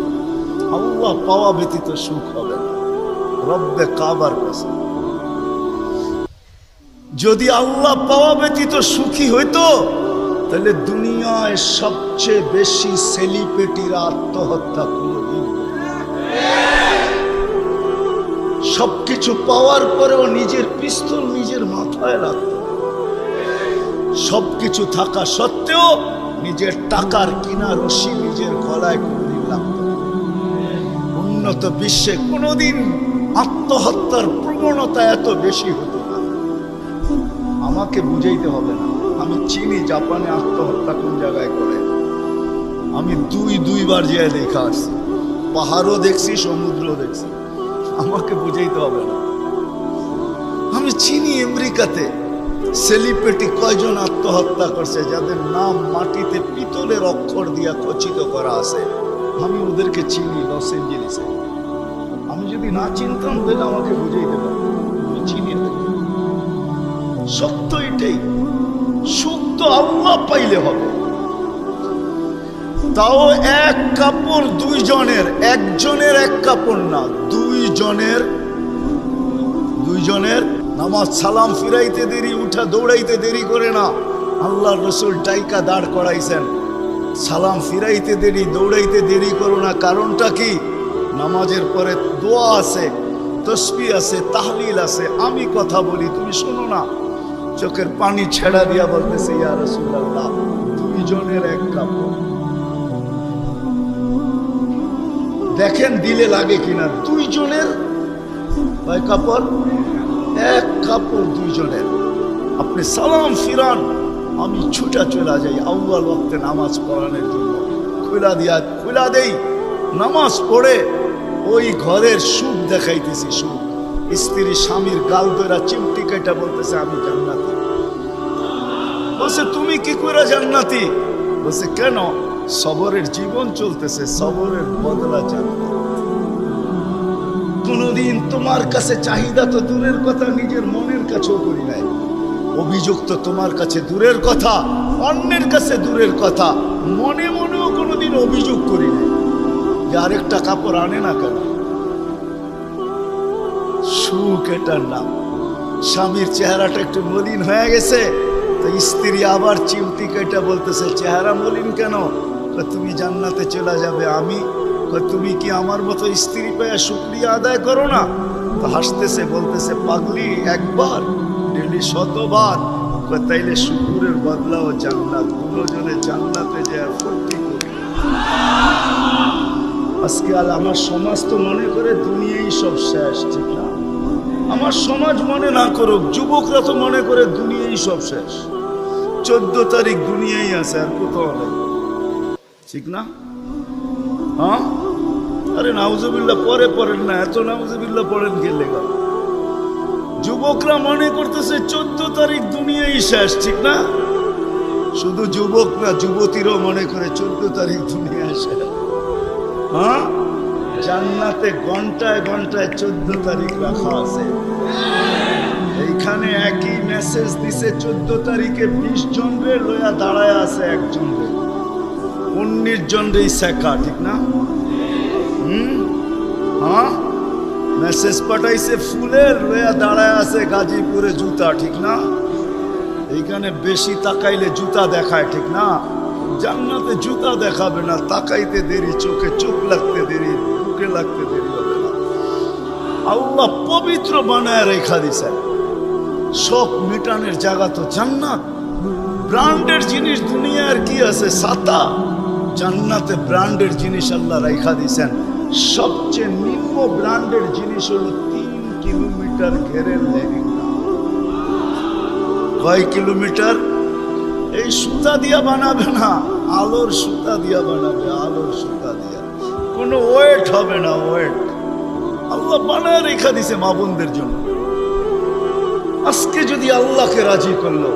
আল্লাহ পাওয়া ব্যতীত সুখ হবে না। রব্বে কাবার কাছে যদি আল্লাহ পাওয়া ব্যতীত সুখী হইতো, তাহলে দুনিয়ায় সবচেয়ে বেশি সেলিব্রিটিরা আত্মহত্যা কোনদিন, সবকিছু পাওয়ার পরেও নিজের পিস্তল নিজের মাথায় রাখত, সবকিছু থাকা সত্ত্বেও নিজের টাকার কিনা রশি নিজের গলায় কোনদিন লাগত। উন্নত বিশ্বে কোনদিন আত্মহত্যার প্রবণতা এত বেশি হতো না। আমাকে বুঝাইতে হবে না, আমি চিনি জাপানে আত্মহত্যা কোন জায়গায় করে। আমি দুইবার যেয়ে দেখা আসছি, পাহাড়ও দেখছি, সমুদ্র দেখছি। আমাকে বুঝাইতে হবে না, আমি চিনি আমেরিকাতে সেলিব্রিটি কয়জন আত্মহত্যা করছে, যাদের নাম মাটিতে পিতলের অক্ষর দিয়া খচিত করা আছে। আমি ওদেরকে চিনি লস এঞ্জেলিসে। আমি যদি না চিনতাম তাহলে আমাকে বুঝাইতে পারতাম, আমি চিনি। সত্য এটাই, সুখ তো আল্লাহ পাইলে হবে। তাও এক কাপড় দুইজনের, একজনের এক কাপড় না, দুইজনের। নামাজ সালাম ফিরাইতে দেরি, উঠা দৌড়াইতে দেরি করে না। আল্লাহ রসুল টাইকা দাঁড় করাইছেন, সালাম ফিরাইতে দেরি, দৌড়াইতে দেরি করো না। কারণটা কি? নামাজের পরে দোয়া আছে, তসবিহ আছে, তাহলিল আছে। আমি কথা বলি, তুমি শোনো না। চোখের পানি ছেড়া দিয়া বলতেছে, ইয়া রাসূলুল্লাহ, দুইজনের এক কাপড়। দেখেন দিলে লাগে কিনা। দুইজনের কয় কাপড়? এক কাপড় দুইজনের। আপনি সালাম ফিরান, আমি ছুটা চলে যাই আউয়াল ওয়াক্তে নামাজ পড়ানোর জন্য। খুলা দেই, নামাজ পড়ে ওই ঘরের সুখ দেখাইতেছি। সুখ, স্ত্রী স্বামীর গাল ধরা চিমটি কেটে বলতেছে আমি জান্নাতে। বলছে তুমি কি করে জান্নাতি? বলছে কেন? সবরের জীবন চলতেছে, সবরের বদলা জান্নাত। কোনদিন তোমার কাছে চাহিদা তো দূরের কথা, নিজের মনের কাছেও করি নাই। অভিযোগ তো তোমার কাছে দূরের কথা, অন্যের কাছে দূরের কথা, মনে মনেও কোনোদিন অভিযোগ করি নাই যে আরেকটা কাপড় আনে না কেন। সুখ এটার নাম। স্বামীর চেহারাটা একটু মলিন হয়ে গেছে তো স্ত্রী আবার চিমটি কেটে বলতেছে চেহারা মলিন কেন? তুমি জান্নাতে চলে যাবে। আমি তুমি কি আমার মতো স্ত্রী পেয়ে শুকরিয়া আদায় করো না? তো হাসতেছে, বলতেছে পাগলি, একবার ডেলি 100বার। তাইলে শুকুরের বদলাও জান্নাত। দুজনে জান্নাতে যায় ফুর্তি করি। আজকাল আমার সমাজ তো মনে করে দুনিয়াই সব শেষ, ঠিক না? আমার সমাজ মনে না করুক, যুবকরা তো মনে করে দুনিয়াই সব শেষ। 14 তারিখ দুনিয়াই আছে, আর কোথাও নেই, ঠিক না? হ্যাঁ, আরে নাউজুবিল্লাহ পরে পড়েন না, এত নাউজুবিল্লাহ পড়েন গেলে। যুবকরা মনে করতেছে 14 তারিখ দুনিয়াই শেষ, ঠিক না? শুধু যুবক না, যুবতীরাও মনে করে 14 তারিখ দুনিয়া শেষ। হ্যাঁ, জান্নাতে ঘন্টায় ঘন্টায় 14 তারিখ রাখা আছে। এইখানে একই মেসেজ দিছে 14 তারিখে 20 জন রে লইয়া দাঁড়ায় আছে, একজন রে 19 জন রে শেখা, ঠিক না? হ্যাঁ, মেসেজ পাঠাইছে ফুলের, লইয়া দাঁড়ায় আছে গাজীপুরে জুতা, ঠিক না? এইখানে বেশি তাকাইলে জুতা দেখায়, ঠিক না? জান্নাতে জুতা দেখাবে না, তাকাইতে দেরি, চোখে চোখ লাগতে দেরি, বুকে লাগতে দেরি হবে না। আল্লাহ পবিত্র বানায় রেখা দিছেন। শখ মিটানের জায়গা তো জান্নাত। ব্র্যান্ডের জিনিস দুনিয়ার কি আছে? ছাতা। জান্নাতে ব্র্যান্ডের জিনিস আল্লাহ রেখা দিছেন। সবচেয়ে নিম্ন ব্র্যান্ডের জিনিস হলো 3 কিলোমিটার ঘেরের লেহেঙ্গা। কয় কিলোমিটার? এই সুতা দিয়া বানাবে না, আলোর সুতা দিয়া বানাবে, আলোর সুতা দিয়া। কোনো ওয়েট হবে না, ওয়েট। আল্লাহ বানায় রেখা দিছে মা বোনদের জন্য। আজকে যদি আল্লাহকে রাজি করলো,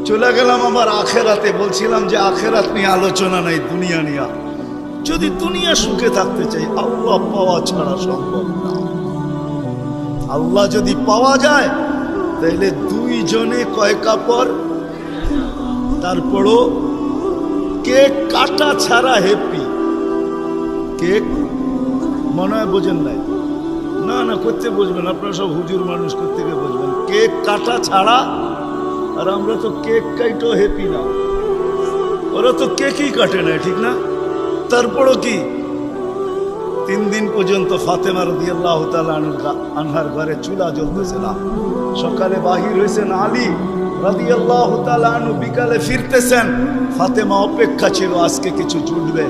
চলে গেলাম আবার আখেরাতে। বলছিলাম যে আখেরাত নিয়ে আলোচনা নাই, দুনিয়া নিয়ে। যদি দুনিয়া সুখে থাকতে চাই, আল্লাহ পাওয়া ছাড়া সম্ভব না। আল্লাহ যদি পাওয়া যায় তাইলে 2 জনে কয় কাপড়? তারপরও কেক কাটা ছাড়া হ্যাপি। কেক মনে হয় বোঝেন নাই? না না, করতে বুঝবেন, আপনারা সব হুজুর মানুষ, করতে গিয়ে বুঝবেন। কেক কাটা ছাড়া। আর আমরা তো কেক কাইটো হ্যাপি না, ওরা তো কেকই কাটে না, ঠিক না? তারপরও কি 3 দিন পর্যন্ত ফাতেমা রাদিয়াল্লাহু তাআলা আনহার ঘরে চুলা জ্বলতেছে না। সকালে বাহির হয়েছেন আলী রাদিয়াল্লাহু তাআলা আনহু, বিকালে ফিরতেছেন। ফাতেমা অপেক্ষা ছিল আজকে কিছু জুটবে।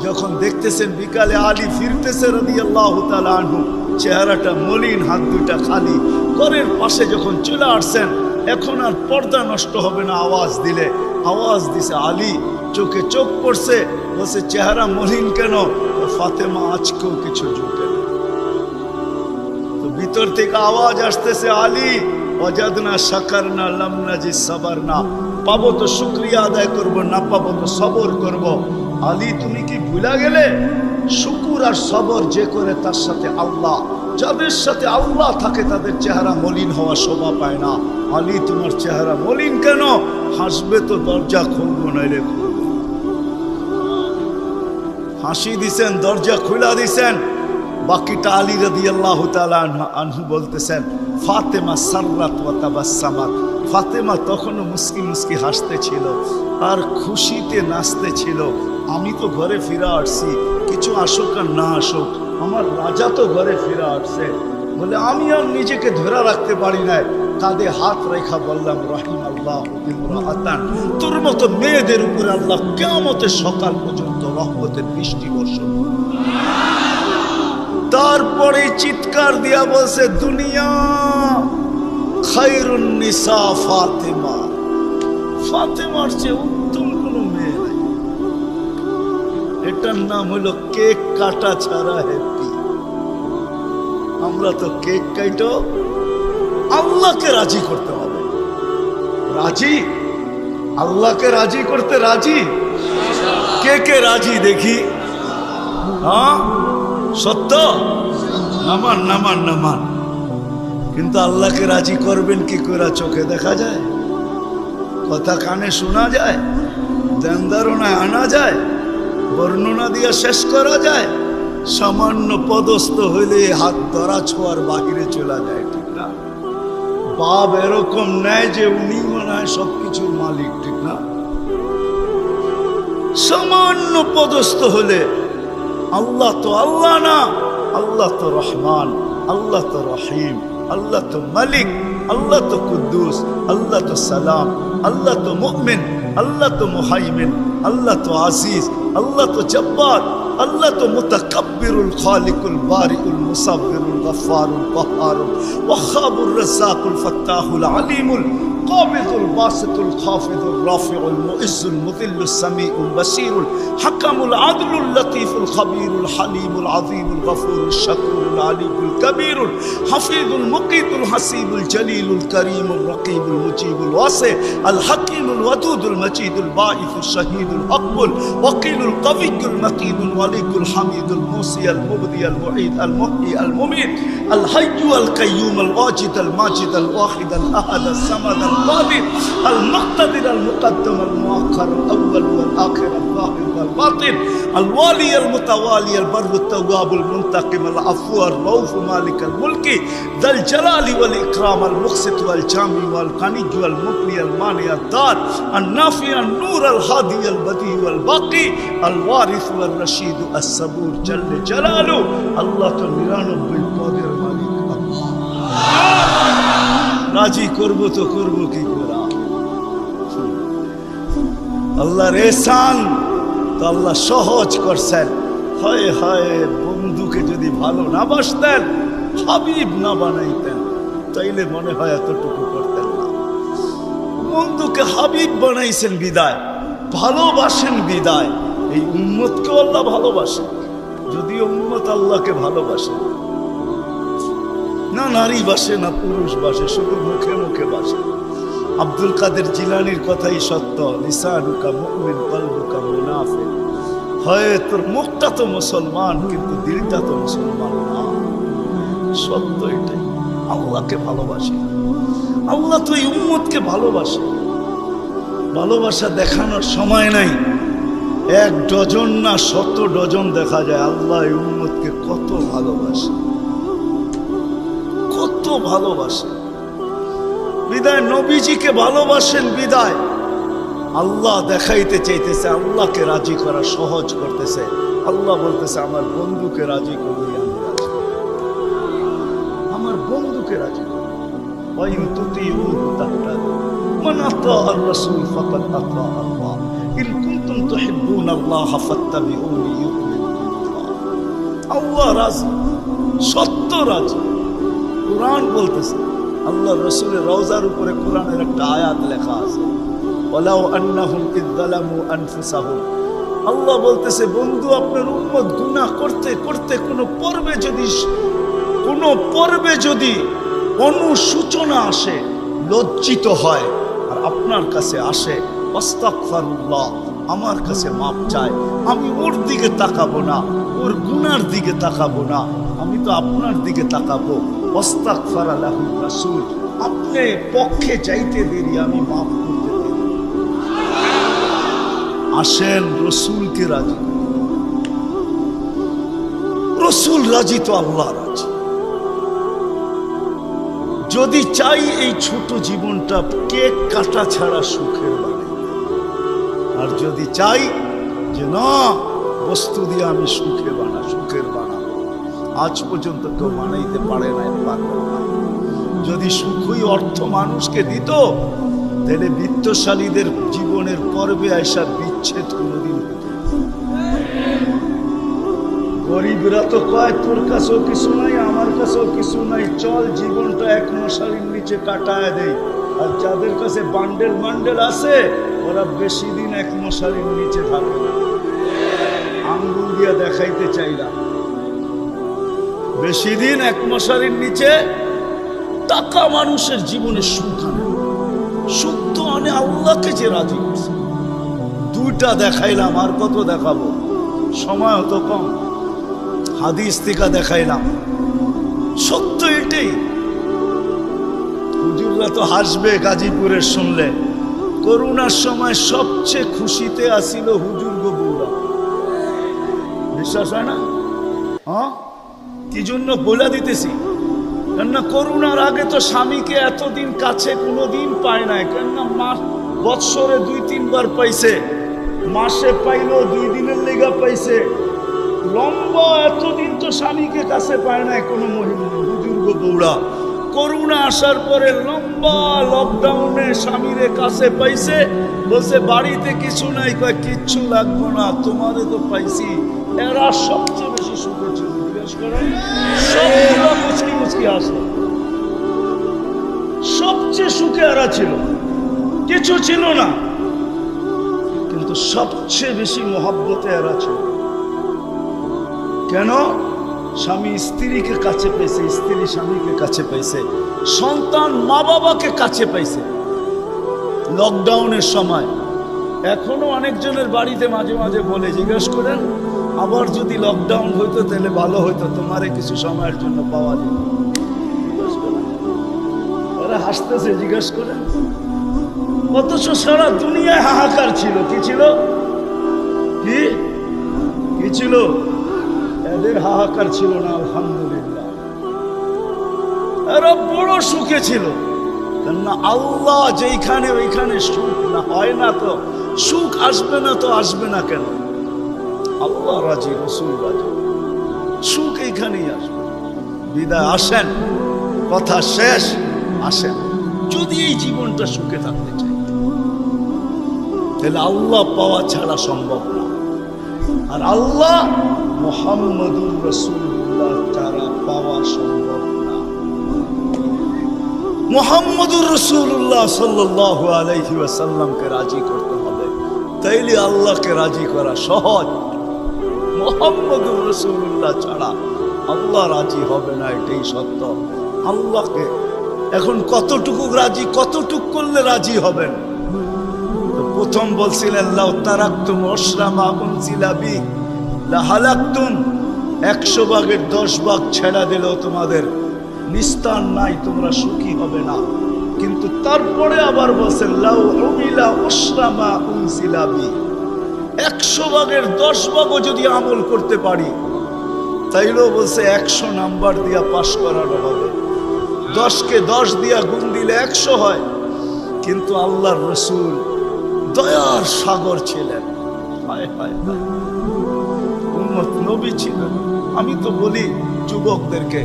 যখন দেখতেছেন বিকালে আলী ফিরতেছে রাদিয়াল্লাহু তাআলা আনহু, চেহারাটা মলিন, হাত দুটা খালি। ঘরের পাশে যখন চলে আসছেন, এখন আর পর্দা নষ্ট হবে না আওয়াজ দিলে। আওয়াজ দিছে আলী, চোখে চোখ পড়ছে, বলছে চেহারা মলিন কেন? ফাতেমা আজকেও কিছু জুটে না। তো ভিতর থেকে আওয়াজ আসতেছে আলী ওয়াজাদনা শাকারনা লাম নাজি সাবারনা। পাবো তো শুকরিয়া আদায় করব, না পাবো তো সবর করব। আলী তুমি কি ভুলা গেলে? শুকুর আর সবর যে করে তার সাথে আল্লাহ। যাদের সাথে আল্লাহ থাকে তাদের চেহারা মলিন হওয়া শোভা পায় না। আলী তোমার চেহারা মলিন কেন? হাসবে তো দরজা খুলবো, নাইলে খুলবো। হাসি দিছেন, দরজা খুলা দিছেন। বাকিটা আলী রাদিয়াল্লাহু তাআলা আনহু বলতেছেন ফাতেমা সাররাত ওয়া তাবাসসামাত। ফাতেমা তখনও মুস্কি মুস্কি হাসতেছিল আর খুশিতে নাচতেছিল। আমি তো ঘরে ফিরে আসছি, কিছু আসুক আর না আসুক, আমার রাজা তো ঘরে ফিরে আসছে। বলে আমি আর নিজেকে ধরে রাখতে পারি না, কাঁধে হাত রেখা বললাম রাহিমাল্লাহু ইমরাআতান। তোর মতো মেয়েদের উপরে আল্লাহ কিয়ামতের সকাল পর্যন্ত রহমতের বৃষ্টি বর্ষণ। তারপরে চিৎকার দিয়া বলছে দুনিয়া খায়রুন নিসা ফাতেমা। ফাতেমার চেয়ে উত্তম কোনো মেয়ে নাই। এটার নাম হলো কেক কাটা ছাড়া হ্যাপি। আমরা তো কেক কাইটো, আল্লাহকে রাজি করতে হবে। রাজি আল্লাহকে রাজি করতে রাজি? কে কে রাজি দেখি? হ্যাঁ সত্য? নামান নামান নামান। কিন্তু আল্লাহকে রাজি করবেন কি করে? চোখে দেখা যায়? কথা কানে শোনা যায়? ধ্যান ধারণায় আনা যায়? বর্ণনা দিয়ে শেষ করা যায়? সামান্য পদস্থ হইলে হাত ধরা ছোঁয়ার বাহিরে চলে যায়, ঠিক না? বাপ এরকম নেয় যে উনি মনে হয় সবকিছুর মালিক, ঠিক না? সামান্য পদস্থ হলে আল্লাহ তো আল্লাহ না, আল্লাহ তো রহমান, আল্লাহ তো রহিম, আল্লাহ তো মালিক, আল্লাহ তো কুদ্দুস, আল্লাহ তো সালাম, আল্লাহ তো মুমিন, আল্লাহ তো মুহাইমিন, আল্লাহ তো আজিজ, আল্লাহ তো জব্বার, আল্লাহ তো মুতাকাব্বিরুল খালিকুল বারিউল মুসাব্বিরুল গফফারুল কহ্হারুল ওয়াহ্হাবুর রাজ্জাকুল ফাত্তাহুল আলিমুল কাবিদুল বাসিতুল খাফিদুর রাফিউল মুইজ্জুল মুযিল্লুস সামিউল বাসীরুল হাকামুল আদলুল লতীফুল খবীরুল হালিমুল আযীমুল গফুরুশ শাকুরুল আলিমুল কবীরুল হাফিজুল মুকিতুল হাসিবুল জলিলুল করিমুল রকিবুল মুজিবুল ওয়াসি আল হাকিমুল ওয়াদুদুল মজিদুল বাঈসুশ শাহীদুল আকবুল ওয়াকিলুল কবিয়্যুল মতিনুল ওয়ালিকুল হামিদুল মুসি আল মুবদি আল মুঈদ আল মুহয়ি আল মুমীত আল হাইয়্যু আল কাইয়্যুম আল ওয়াজিদ আল মাজিদ আল ওয়াহিদ আল আহাদ আল সামাদ আল القادر المقتدر المقدم المؤخر الأول والآخر الظاهر والباطن الوالي المتوالي البر التواب المنتقم العفو الرؤوف مالك الملك ذا الجلال والإكرام المقسط والجامع والغني والمغني المانع الدار النافع النور الهادي البديع والباقي الوارث والرشيد الصبور جل جلاله الله تنيرانوبي قادر مالك রাজি করবো তো করবো কি করে? আল্লাহর এহসান তো আল্লাহ সহজ করছেন। হয় হয় বন্ধুকে যদি ভালো না বাসতেন, হাবিব না বানাইতেন, তাইলে মনে হয় এতটুকু করতেন না। বন্ধুকে হাবিব বানাইছেন বিদায়, ভালোবাসেন বিদায়, এই উম্মতকে আল্লাহ ভালোবাসেন। যদিও উম্মত আল্লাহকে ভালোবাসে না, নারী বাসে না পুরুষ বাসে, শুধু মুখে মুখে বাসে। আব্দুল কাদের জিলানির কথাই সত্য, লিসানুকা মুমিন কলবুকা মুনাফিক। হয় তোর মুখটা তো মুসলমান কিন্তু দিলটা তো মুসলমান না। সত্য এটাই। আল্লাহকে ভালোবাসে, আল্লাহ তো এই উম্মতকে ভালোবাসে। ভালোবাসা দেখানোর সময় নাই। এক ডজন না 100 ডজন দেখা যায় আল্লাহ এই উম্মতকে কত ভালোবাসে, কত ভালোবাসে। বিদায় নবীজিকে ভালোবাসেন বিদায় আল্লাহ দেখাইতে চাইতেছে, আল্লাহকে রাজি করা সহজ করতেছে। আল্লাহ বলতেছে আমার বন্ধুকে রাজি করবি, আমি রাজি, আমার বন্ধুকে রাজি করবি। ওয়াইন তুতিউহু তাহতাদু মান আতাআর রাসূল ফাকাদ আতা আল্লাহ ইন কুনতুম তুহিব্বুনাল্লাহ ফাত্তাবিউনি ইউহিব্বুকুমুল্লাহ। আল্লাহ রাজি, সত্য রাজি। কুরআন বলতেছে, আল্লাহ রাসূলের রওজার উপরে কুরআনের একটা আয়াত লেখা আছে, ওয়ালাউ আন্নাহুম ইয যালামু আনফুসাহুম। আল্লাহ বলতেছে বন্ধু আপনার উম্মত গুনাহ করতে করতে কোনো পর্বে যদি অনুসূচনা আসে, লজ্জিত হয় আর আপনার কাছে আসে, আস্তাগফিরুল্লাহ, আমার কাছে মাপ চায়, আমি ওর দিকে তাকাবো না, ওর গুনার দিকে তাকাবো না, আমি তো আপনার দিকে তাকাবো। আস্তাগফারা লাহু রাসূল, আপনি পক্ষে চাইতে দেরি, আমি মাফ করতে দেরি। আসেন রসুলকে রাজি, রসুল রাজি তো আল্লাহ রাজি। যদি চাই এই ছোট জীবনটা কেক কাটা ছাড়া সুখের বানাই, আর যদি চাই যে না বস্তু দিয়ে আমি সুখের বানাবো, আজ পর্যন্ত কেউ বানাইতে পারে না, পারবে না। যদি সুখই অর্থ মানুষকে দিত, তাহলে বিত্তশালীদের জীবনের পর্বে আইসা বিচ্ছেদ কোনোদিন হতো। গরিবরা তো কয় তোর কাছেও কিছু নাই, আমার কাছেও কিছু নাই, চল জীবনটা এক মশারির নিচে কাটায় দেই। আর যাদের কাছে বান্ডেল আছে, ওরা বেশি দিন এক মশারির নিচে থাকে না। আঙ্গুল দিয়া দেখাইতে চাইলাম, বেশি দিন এক মশারির নিচে। টাকা মানুষের জীবনে সুখ আনে, সুখ তো আনে আল্লাহকে যে রাজি। দুইটা দেখাইলাম, আর কত দেখাবো, সময় তো কম। হাদিস থেকে দেখাইলাম, সত্য এটাই। হুজুররা তো হাসবে গাজীপুরের শুনলে। করোনার সময় সবচেয়ে খুশিতে আসিল হুজুর গবুরা, বিশ্বাস হয় না? হ্যাঁ, কি জন্য বলে দিতেছি, কেননা করোনার আগে তো স্বামীকে এতদিন কাছে কোনোদিন পায় নাই। কেননা মাস বৎসরে 2-3 বার পাইছে, মাসে পাইলো 2 দিনের লেগা পাইছে। লম্বা এতদিন তো স্বামীকে কাছে পায় নাই কোনো মহিলা বুজুর্গ বউরা। করোনা আসার পরে লম্বা লকডাউনে স্বামীরে কাছে পাইছে, বলছে বাড়িতে কিছু নাই, কয় কিচ্ছু লাগবো না, তোমারে তো পাইছি। এরা সবচেয়ে বেশি সুখে ছিল, জিজ্ঞেস করেন। সবগুলো মুচকি মুচকি আসলো, সবচেয়ে সুখে এরা ছিল, কিছু ছিল না, কিন্তু সবচেয়ে বেশি মহব্বতে এরা ছিল। কেন? স্বামী স্ত্রীকে কাছে পেয়েছে, স্ত্রী স্বামীকে কাছে পাইছে, সন্তান মা বাবাকে কাছে পাইছে লকডাউনের সময়। এখনো অনেকজনের বাড়িতে মাঝে মাঝে বলে, জিজ্ঞেস করেন আবার যদি লকডাউন হইতো তাহলে ভালো হইতো, তোমারে কিছু সময়ের জন্য পাওয়া যেত। ওরা হাসতেছে, জিজ্ঞেস করেন। অথচ সারা দুনিয়ায় হাহাকার ছিল। কি ছিল? কি ছিল? এদের হাহাকার ছিল না, আলহামদুলিল্লাহ। এরা বড় সুখে ছিল। কেননা আল্লাহ যেইখানে ওইখানে সুখ না হয় না, তো সুখ আসবে না, তো আসবে না কেন? আল্লাহ রাজি, রসুল রাজি, সুখ এইখানেই আসবে। বিদায় আসেন, কথা শেষ, আসেন। যদি এই জীবনটা সুখে থাকতে চাই, তাহলে আল্লাহ পাওয়া ছাড়া সম্ভব না। আর আল্লাহ মুহাম্মদুর রাসূলুল্লাহ ছাড়া পাওয়া সম্ভব না। মুহাম্মদুর রাসূলুল্লাহ সাল্লাল্লাহু আলাইহি ওয়াসাল্লামকে রাজি করতে হবে, তাইলে আল্লাহকে রাজি করা সহজ। মুহাম্মদুর রাসূলুল্লাহ ছাড়া আল্লাহ রাজি হবে না, এটাই সত্য। আল্লাহকে এখন কতটুকু রাজি, কতটুকু করলে রাজি হবেন? প্রথম বলছিলেন লাউ তারাকতুম উশরা মা উনজিলা বি লাহালাকতুম, 100 ভাগের 10 ভাগ ছেড়া দিলেও তোমাদের নিস্তার নাই, তোমরা সুখী হবে না। কিন্তু তারপরে আবার বলছেন লাউ উমিলা উশরা মা উনজিলা বি, 100 ভাগের 10 ভাগও যদি আমল করতে পারি, তাইলেও বলছে 100 নাম্বার দিয়া পাশ করানো হবে। 10কে 10 দিয়া গুণ দিলে 100 হয়। কিন্তু আল্লাহর রাসূল দয়ার সাগর ছিলেন, হায় হায় উম্মত নবী ছিলেন। আমি তো বলি যুবকদেরকে,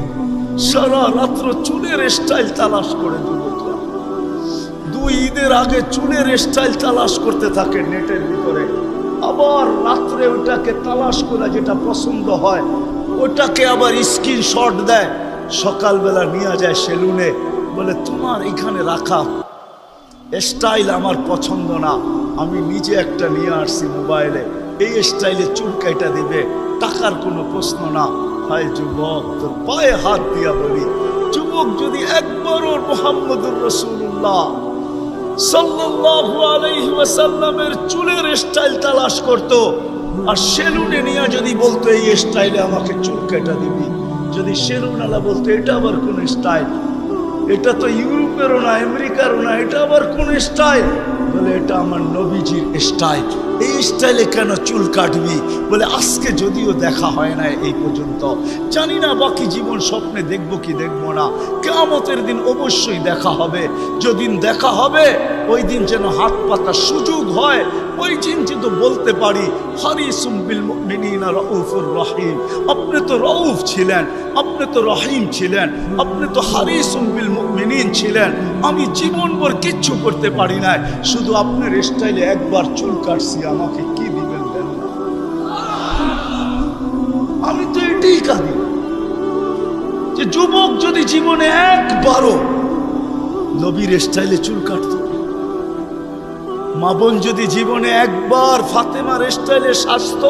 সারা রাত্র চুলের স্টাইল তালাশ করে যুবকরা 2 ঈদের আগে চুলের স্টাইল তালাশ করতে থাকে নেটের ভিতরে, আবার রাত্রে ওটাকে তালাশ করে যেটা পছন্দ হয় ওটাকে আবার স্ক্রিনশট দেয়, সকালবেলা নিয়ে যায় সেলুনে, বলে তোমার এখানে রাখা স্টাইল আমার পছন্দ না, আমি নিজে একটা নিয়ে আসছি মোবাইলে, এই স্টাইলে চুল কাটা দিবে, টাকার কোনো প্রশ্ন না। হায় যুবক, তোর পায়ে হাত দিয়া বলি, যুবক যদি একবারও মুহাম্মদুর রাসূলুল্লাহ সাল্লাল্লাহু আলাইহি ওয়াসাল্লামের চুলের স্টাইল তালাশ করতো, আর সেলুনে নিয়ে যদি বলতো এই স্টাইলে আমাকে চুল কাটা দিবি, যদি সেলুনওয়ালা বলতো এটা আবার কোন স্টাইল, এটা তো ইউরোপেরও না আমেরিকারও না, এটা আবার কোন স্টাইল, বলে এটা আমার নবীজির স্টাইল, এই স্টাইলে কেন চুল কাটবি? বলে আজকে যদিও দেখা হয় না এই পর্যন্ত, জানি না বাকি জীবন স্বপ্নে দেখবো কি দেখবো না, কিয়ামতের দিন অবশ্যই দেখা হবে। যেদিন দেখা হবে ওই দিন যেন হাত পাতার সুযোগ হয়, ওই দিন যেন বলতে পারি হারিসুম বিল মুমিনিনা রাউফুর রহিম। আপনি তো রউফ ছিলেন, আপনি তো রহিম ছিলেন, আপনি তো হারিসুম বিল মুমিনিন ছিলেন। আমি জীবনভর কিচ্ছু করতে পারি না, শুধু আপনার স্টাইলে একবার চুল কাটছি, আমাকে কি দিবেন দেন না? আমি তো এটাই কাঁদি যে যুবক যদি জীবনে একবারও নবীর স্টাইলে চুল কাটত, মা বোন যদি জীবনে একবার ফাতেমার স্টাইলে সাজত,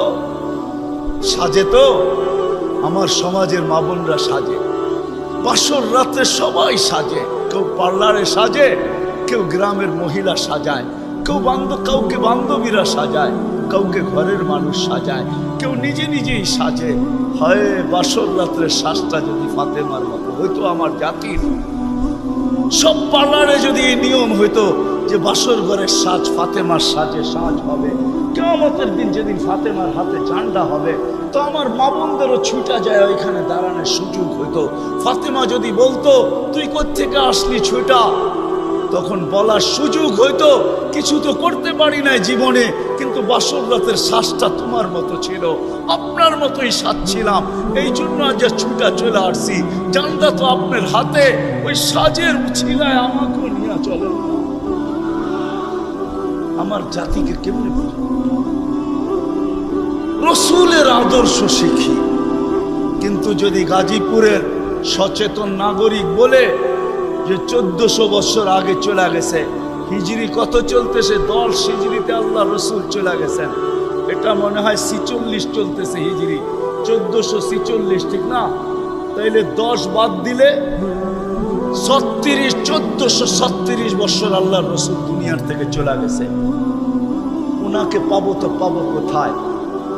সাজে তো আমার সমাজের মা বোনরা সাজে, বাসর রাতে সবাই সাজে, কেউ পার্লারে সাজে, কেউ গ্রামের মহিলা সাজায়, কাউকে বান্ধবীরা সাজায়, কাউকে ঘরের মানুষ সাজায়, কেউ নিজে নিজেই সাজে। হয় বাসর রাত্রে শ্বাসটা যদি ফাতেমার মতো হয়তো, আমার জাতির সব পার্লারে যদি এই নিয়ম হইতো যে বাসর ঘরের সাজ ফাতেমার সাজে সাজ হবে, কিয়ামতের দিন যেদিন ফাতেমার হাতে ঝান্ডা হবে, তো আমার মা বোনদেরও ছুটা যায় ওইখানে দাঁড়ানোর সুযোগ হইতো। ফাতেমা যদি বলতো তুই কোত্থেকে আসলি ছুটা, তখন বলার সুযোগ হইতো কিছু তো করতে পারি নাই জীবনে, কিন্তু বাসর রাতের শ্বাসটা তোমার মতো ছিল, আপনার মতোই সাজছিলাম, এই জন্য আজ ছুটা চলে আসছি, জানটা তো আপনার হাতে, ওই সাজের উছিলায় আমাকেও নিয়ে চলো। আমার জাতিকে কেমনে রসুলের আদর্শ শিখি, কিন্তু যদি গাজীপুরের সচেতন নাগরিক বলে যে 1400 বছর আগে চলে গেছে, হিজরি কত চলতেছে, 10 হিজরিতে আল্লাহ রসুল চলে গেছেন, এটা মনে হয় 46 চলতেছে হিজরি, 1446, ঠিক না? তাইলে 10 বাদ দিলে 1436 বছর আল্লাহ রসুল দুনিয়ার থেকে চলে গেছে। ওনাকে পাবো তো পাবো কোথায়?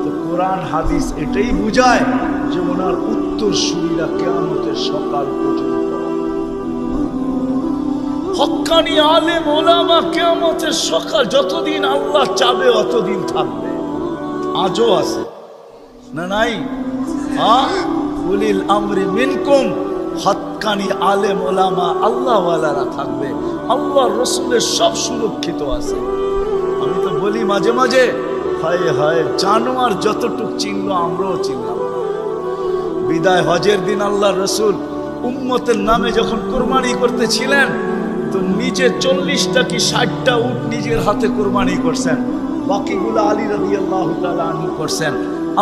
তো কোরআন হাদিস এটাই বুঝায় যে ওনার উত্তরসূরিরা কিয়ামতের সকাল পর্যন্ত, হক্কানি আলেম ওলামা কিয়ামতের সকাল যতদিন আল্লাহ চাবে অতদিন থাকবে। আজও আছে না নাই? উলিল আমরি মিনকুম, হক্কানি আলেম ওলামা আল্লাহওয়ালারা থাকবে, আল্লাহ রসুলের সব সুরক্ষিত আছে। আমি তো বলি মাঝে মাঝে, হায় হায় জানোয়ার যতটুক চিনলো আমরাও চিনলাম। বিদায় হজের দিন আল্লাহ রসুল উম্মতের নামে যখন কুরবানি করতেছিলেন, তো নিজে 40টা কি 60টা উট নিজের হাতে কুরবানি করছেন, বাকিগুলো আলী রাদিয়াল্লাহু তাআলা আনহু করছেন।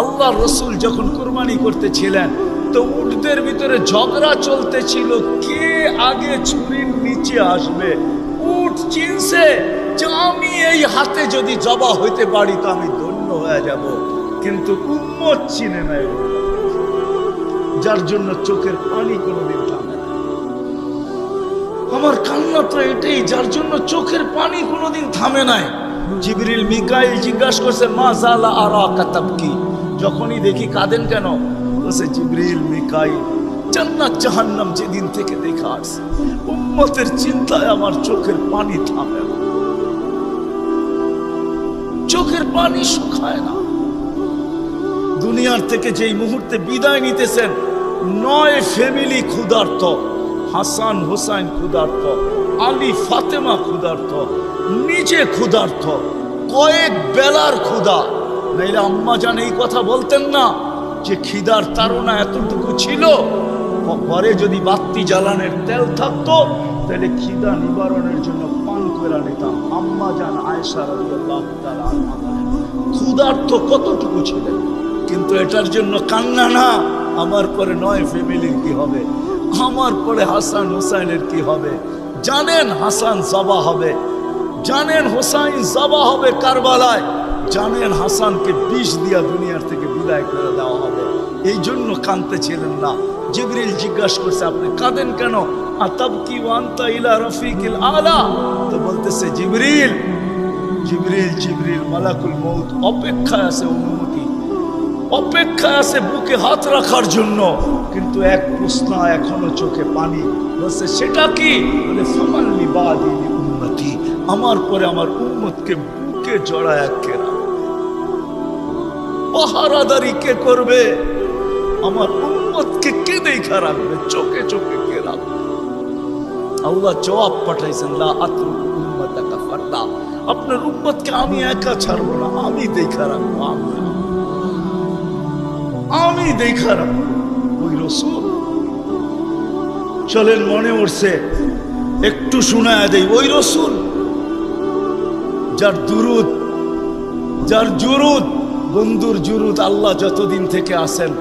আল্লাহ রসুল যখন কুরবানি করতেছিলেন, তো উটদের ভিতরে ঝগড়া চলতেছিল কে আগে ছুরির নিচে আসবে। উট চিনছে যে আমি এই হাতে যদি জবা হইতে পারি তো আমি ধন্য হয়ে যাব, কিন্তু উম্মত চিনে নাই, যার জন্য চোখের পানি কোনোদিন থামে না। আমার কান্না তো এটাই, যার জন্য চোখের পানি কোনোদিন থামে নাই। জিবরিল মিকাইল জিজ্ঞাসা করছে মা জালা আরাকা তাবকি, যখনই দেখি কাঁদেন কেন? বলছে জিবরিল মিকাইল জান্নাত জাহান্নাম যেদিন থেকে দেখা আসছে, উম্মতের চিন্তায় আমার চোখের পানি থামে না, চোখের পানি শুকায় না। দুনিয়ার থেকে যেই মুহূর্তে বিদায় নিতেছেন, 9 ফ্যামিলি ক্ষুধার্ত, হাসান হোসাইন ক্ষুধার্ত, আলী ফাতেমা ক্ষুধার্ত, নিজে ক্ষুধার্ত, কয়েক বেলার ক্ষুধা। নাইলে আম্মা জান এই কথা বলতেন না যে খিদার তাড়না এতটুকু ছিল, পরে যদি বাতি জ্বালানোর তেল থাকতো তাহলে খিদা নিবারণের জন্য পান করে নিতাম। আম্মা জান আয়েশা রাদিয়াল্লাহু তাআলা আনহা বলেন ক্ষুধার্ত কতটুকু ছিলেন, কিন্তু এটার জন্য কান্না না। আমার পরে 9 ফ্যামিলির কি হবে, আমার পরে হাসান হোসাইনের কি হবে? জানেন হাসান জবা হবে, জানেন হোসাইন জবা হবে কারবালায়, জানেন হাসানকে বিষ দিয়া দুনিয়ার থেকে বিদায় করে দেওয়া হবে, এই জন্য কাঁদতেছিলেন না। জিবরিল জিজ্ঞাসা করছে আপনি কাঁদেন কেন? আতাবকি ওয়া আনতা ইলা রফিকিল আলা, তো বলতেছে জিবরিল জিবরিল জিবরিল মালাকুল মউত অপেক্ষায় আছে, অনুমতি অপেক্ষায় আছে বুকে হাত রাখার জন্য, কিন্তু এক প্রশ্ন এখনো চোখে পানি। বলছে সেটা কি? বলে ফামান লিবাদি উম্মতি, আমার পরে আমার উম্মতকে বুকে জড়ায় কে রাখবে, পাহারাদারি কে করবে, আমার উম্মতকে কে দেখা রাখবে, চোখে চোখে কে রাখবে? আল্লাহ জবাব পাঠাইছেন লা আতরুকু উম্মাতাকা ফারদা, আপনার উম্মতকে আমি একা ছাড়বো না, আমি দেখা রাখবো, আমি দেখা রাখবো। ওই রসুল চলেন মনে উঠছে একটু শোনায় দেই, ওই রসুল যার দুরুদ, যার জুরুদ, বন্ধুর জুরুদ আল্লাহ যতদিন থেকে আসেন,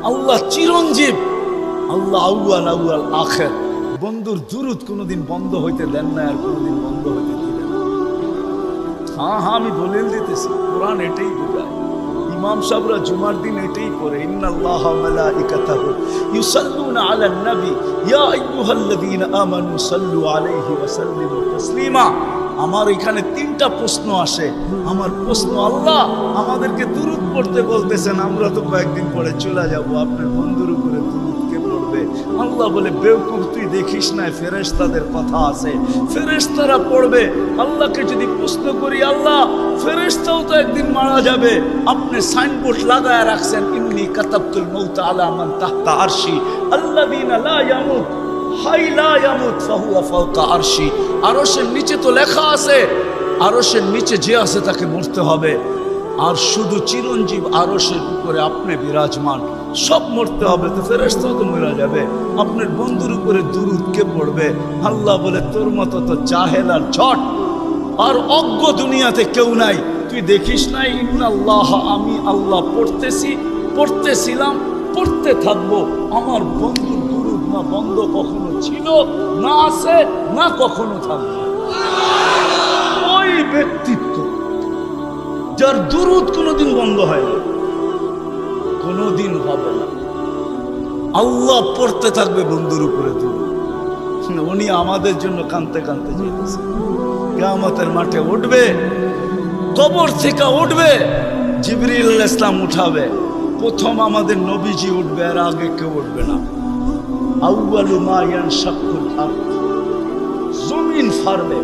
আল্লাহ চিরঞ্জীব, আল্লাহ আউয়াল আউয়াল আখের, বন্ধুর দুরুদ কোনোদিন বন্ধ হইতে দেন না, আর কোনোদিন বন্ধ হইতে দিবেন না। হ্যাঁ হ্যাঁ আমি দলিল দিতেছি, কোরআন এটাই বোঝায়। ইমাম সাহেবরা জুমার দিন এটাই করে, ইন্নাল্লাহ ওয়া মালাইকাতাহু ইউসাল্লুনা আলান নবী ইয়া আইয়ুহাল্লাযীনা আমানু সাল্লু আলাইহি ওয়া সাল্লিমু তাসলিমা। আমার এখানে 3টা প্রশ্ন আসে। আমার প্রশ্ন, আল্লাহ আমাদেরকে দুরূদ পড়তে বলতেছেন, আমরা তো কয়েকদিন পরে চলে যাব, আপনার বন্ধুর উপরে দুরূদ কে পড়বে? আল্লাহ বলে, বেওকুফ, তুই দেখিস না ফেরেশতাদের কথা আছে, ফেরেশতারা পড়বে। আল্লাহকে যদি প্রশ্ন করি, আল্লাহ ফেরেশতাও তো একদিন মারা যাবে, আপনি সাইনবোর্ড লাগায় রাখছেন, ইন্নী কাতাবতুল মাউতা আলা মান তাহতা আরশি আল্লাযীনা লা ইয়ামুত হাই লা ইয়ামুত ফাহুয়া ফাওকা আরশি। আরশের নিচে তো লেখা আছে, আরশের নিচে যে আছে তাকে মরতে হবে। আর শুধু চিরঞ্জীব আরশের উপরে আপনি বিরাজমান, সব মরতে হবে, তো ফেরেশতাও তো মরে যাবে, আপনার বন্ধুর উপরে দুরূদ কে পড়বে? আল্লাহ বলে, তোর মতো তো জাহেল আর ঝট আর অজ্ঞ দুনিয়াতে কেউ নাই। তুই দেখিস নাই ইন্নাল্লাহ, আমি আল্লাহ পড়তেছিলাম, পড়তে থাকবো। আমার বন্ধুর দুরূদ না বন্ধ কখনো ছিল, না আছে, না কখনো থাকবে। ওই ব্যক্তিত্ব যার দুরূদ কোনোদিন বন্ধ হয় না, কোনোদিন হবে না। আল্লাহ পড়তে থাকবে বন্ধুর উপরে দুরূদ। উনি আমাদের জন্য কাঁদতে কাঁদতে যেতেছে। কিয়ামতের মাঠে উঠবে, কবর থেকে উঠবে, জিবরিল আলাইহিস সালাম উঠাবে। প্রথম আমাদের নবীজি উঠবে, আর আগে কেউ উঠবে না। আউয়ালু মা ইয়ানশাক্কুল আরদ, জমিন ফাড়বে,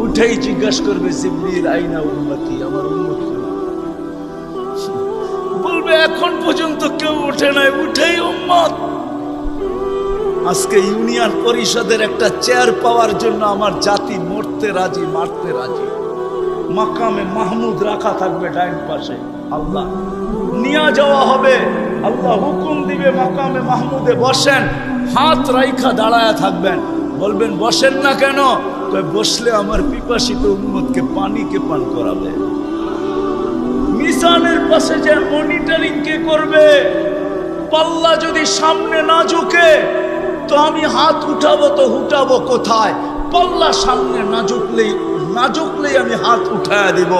উঠেই জিজ্ঞাসা করবে, জিবরিল আইনা উম্মতি, আমার উম্মত বলবে, এখন পর্যন্ত কেউ উঠে নাই, উঠেই উম্মত। আজকে ইউনিয়ন পরিষদের একটা চেয়ার পাওয়ার জন্য আমার জাতি মরতে রাজি, মারতে রাজি। মাকামে মাহমুদ রাখা থাকবে ডাইন পাশে, আল্লাহ নিয়ে যাওয়া হবে, আল্লাহ হুকুম দিবে, মাকামে মাহমুদে বসেন, হাত রাইখা দাঁড়ায়া থাকবেন। বলবেন, বসেন না কেন? বসলে আমার পিপাসিত উম্মতকে পানি কে পান করাবে। মিজানের পাশে যে মনিটরিং কে করবে? পাল্লা যদি সামনে না ঝুঁকে তো আমি হাত উঠাবো, তো উঠাবো কোথায়? পাল্লা সামনে না ঝুঁকলেই আমি হাত উঠায়া দিব।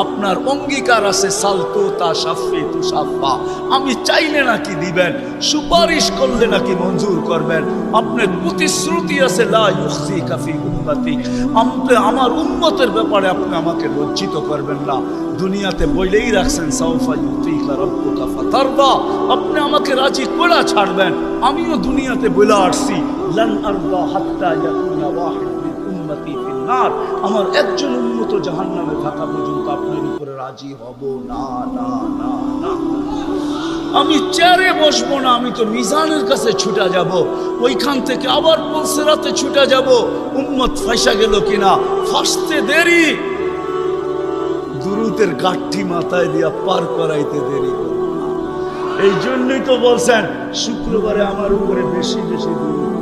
আপনার অঙ্গীকার আছে, সালতু তা সাফি তু সাফা, আমি চাইলে নাকি দিবেন, সুপারিশ করলে নাকি মঞ্জুর করবেন। আপনার প্রতিশ্রুতি আছে, লা ইউখজিকা ফি উম্মতি, আমার উম্মতের ব্যাপারে আপনি আমাকে লজ্জিত করবেন না। দুনিয়াতে বইলেই রাখছেন, সাউফা ইউতিকা রাব্বুকা ফাতারদা, আপনি আমাকে রাজি করে ছাড়বেন। আমিও দুনিয়াতে বলে আসছি, লান আরদা হাত্তা ইয়াকুনা ওয়াহিদ মিন উম্মতি ফিন নার, আমার একজন উম্মত জাহান্নামে থাকা পর্যন্ত আপনার উপরে রাজি হব না, না, না, না। আমি চেয়ারে বসবো না, আমি তো মিজানের কাছে ছুটা যাব, ওইখান থেকে আবার পুলসিরাতে ছুটা যাব। উম্মত ফাঁসা গেল কিনা, ফাঁসতে দেরি, দুরূদের গাঠি মাথায় দিয়া পার করাইতে দেরি করব না। এই জন্যই তো বলছেন, শুক্রবারে আমার উপরে বেশি বেশি দুরূদ,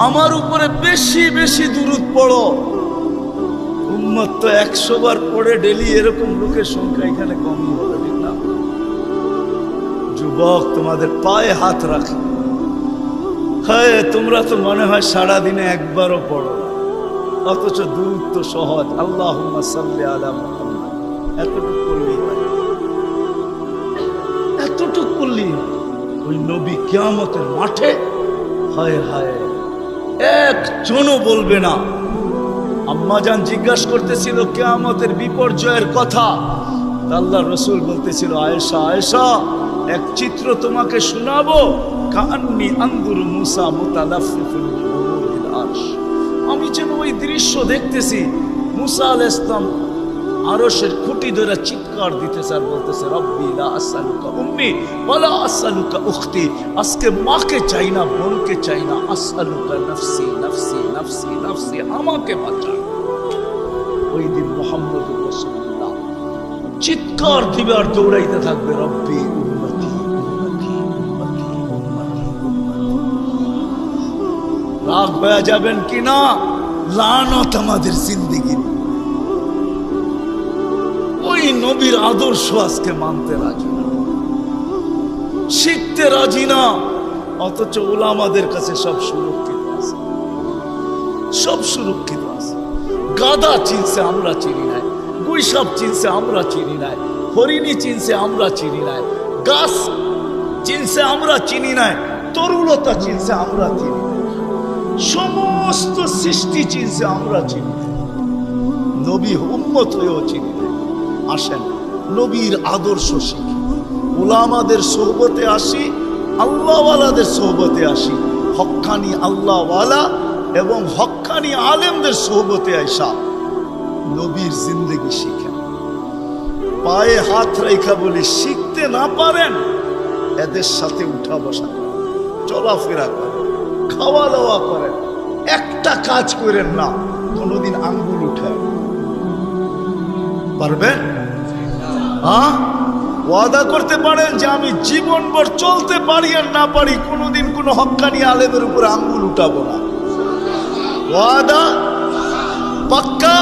আমার উপরে বেশি বেশি দুরূদ পড়ো। উম্মত তো 100 বার পড়ে ডেলি, এরকম লোকের সংখ্যা এখানে কমই হবে, ঠিক না? যুবক, তোমাদের পায়ে হাত রাখি। হ্যাঁ, তোমরা তো মনে হয় সারাদিনে একবারও পড়ো না, অথচ দুরূদ তো সহজ। আল্লাহুম্মা সাল্লি আলা মুহাম্মাদ, এতটুকু করলেই হয়, এতটুকু করলেই হয়। ওই নবী কিয়ামতের মাঠে, হায় হায়, একজনও বলবে না। আম্মাজান জিজ্ঞাসা করতেছিল কিয়ামতের বিপর্যয়ের কথা, আল্লাহ রসুল বলতেছিল, আয়েশা আয়েশা, এক চিত্র তোমাকে শোনাবো, কান্নি আনদুরু মুসা মুতালাফফিফুন বিউরুদিল আরশ, আমি যেন ওই দৃশ্য দেখতেছি। মুসা আলাইহিস সালাম আরশের খুঁটি ধরে চিৎকার দিতেছে আর বলতেছে, রব্বি লা আসআলুকা উম্মি ওয়ালা আসআলুকা উখতি, আজকে মাকে চাই না, বোনকে চাই না, আসআলুকা নফসি নফসি নফসি নফসি, আমাকে বাঁচাও। ওই দিন মুহাম্মদুর রাসূলুল্লাহ চিৎকার দিবে আর দৌড়াইতে থাকবে, রব্বি উম্মতি উম্মতি উম্মতি উম্মতি উম্মতি। রাগ হয়ে যাবেন কিনা? লানত আমাদের জিন্দেগির। ওই নবীর আদর্শ আজকে মানতে রাজি না, শিখতে রাজি না, অথচ ওলামাদের কাছে সব সুরক্ষিত আছে, সব সুরক্ষিত আছে। গাদা চিনছে, আমরা চিনি নাই। গুইসাপ চিনছে, আমরা চিনি নাই। হরিণী চিনছে, আমরা চিনি নাই। গাছ চিনছে, আমরা চিনি নাই। তরুলতা চিনছে, আমরা চিনি নাই। সময় সমস্ত সৃষ্টি চিনছে, আমরা চিনি না। নবী উম্মত হয়েও চিনি না। আসেন নবীর আদর্শ শিখি, উলামাদের সোহবতে আসি, আল্লাহওয়ালাদের সোহবতে আসি, হক্কানি আল্লাহওয়ালা এবং হক্কানি আলেমদের সোহবতে আইসা নবীর জিন্দেগি শিখেন। পায়ে হাত রেখা বলি, শিখতে না পারেন এদের সাথে উঠা বসা করেন, চলাফেরা করেন, খাওয়া দাওয়া করেন, একটা কাজ করেন না কোনোদিন আঙ্গুল উঠে পারবেন? হ্যাঁ, ওয়াদা করতে পারেন যে আমি জীবনভর চলতে পারি আর না পারি কোনোদিন কোনো হক্কানি আলেমের উপর আঙ্গুল উঠাবো না। ওয়াদা পাক্কা?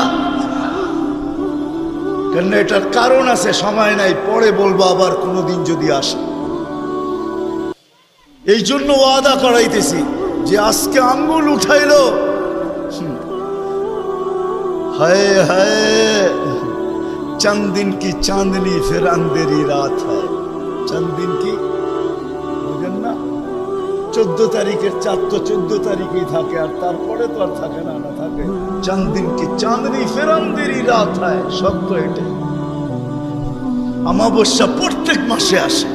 কেন এটার কারণ আছে, সময় নাই, পরে বলবো আবার কোনোদিন যদি আসে। এই জন্য ওয়াদা করাইতেছি যে আজকে আঙ্গুল উঠাইলো, হায় হায় चंद दिन की चांदनी फिर अंधेरी रात है। चंद दिन की বুঝেন না, 14 তারিখের চাঁদ তো 14 তারিখেই থাকে, আর তারপরে তো আর থাকে না, না থাকে। चंद दिन की चांदनी फिर अंधेरी रात है, সত্য এটাই। অমাবস্যা প্রত্যেক মাসে আসে।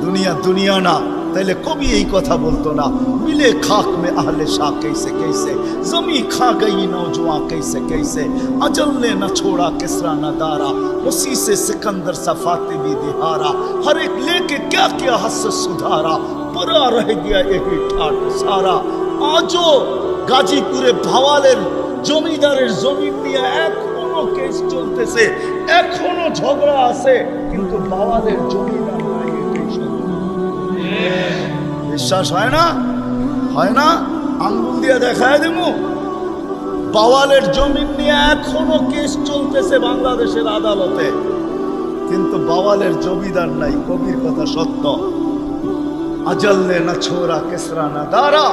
দুনিয়া দুনিয়া না, তাইলে কবি এই কথা বলতো না, মিলে খাক মে আহলে শাহ कैसे कैसे, जमी खा गई नौजवां कैसे कैसे, अजल ने न छोड़ा किसरा न दारा, उसी से सिकंदर सफाते भी दिहारा, हर एक लेके क्या क्या हस सुधारा, परा रह गया यही ठाट सारा। आजो গাজীপুরে ভাওয়ালের জমিদারের জমিন নিয়ে এখনো কেস চলতেছে, এখনো ঝগড়া আছে, কিন্তু ভাওয়ালের জমিদার নাই। বিশ্বাস হয় না? হয় না? আঙ্গুল দিয়ে দেখায় দেবো। বাওয়ালের জমিন নিয়ে এখনো কেস চলতেছে বাংলাদেশের আদালতে, কিন্তু বাওয়ালের জমিদার নাই। কবির কথা সত্য। अजल ने न छोड़ा किसरा न दारा,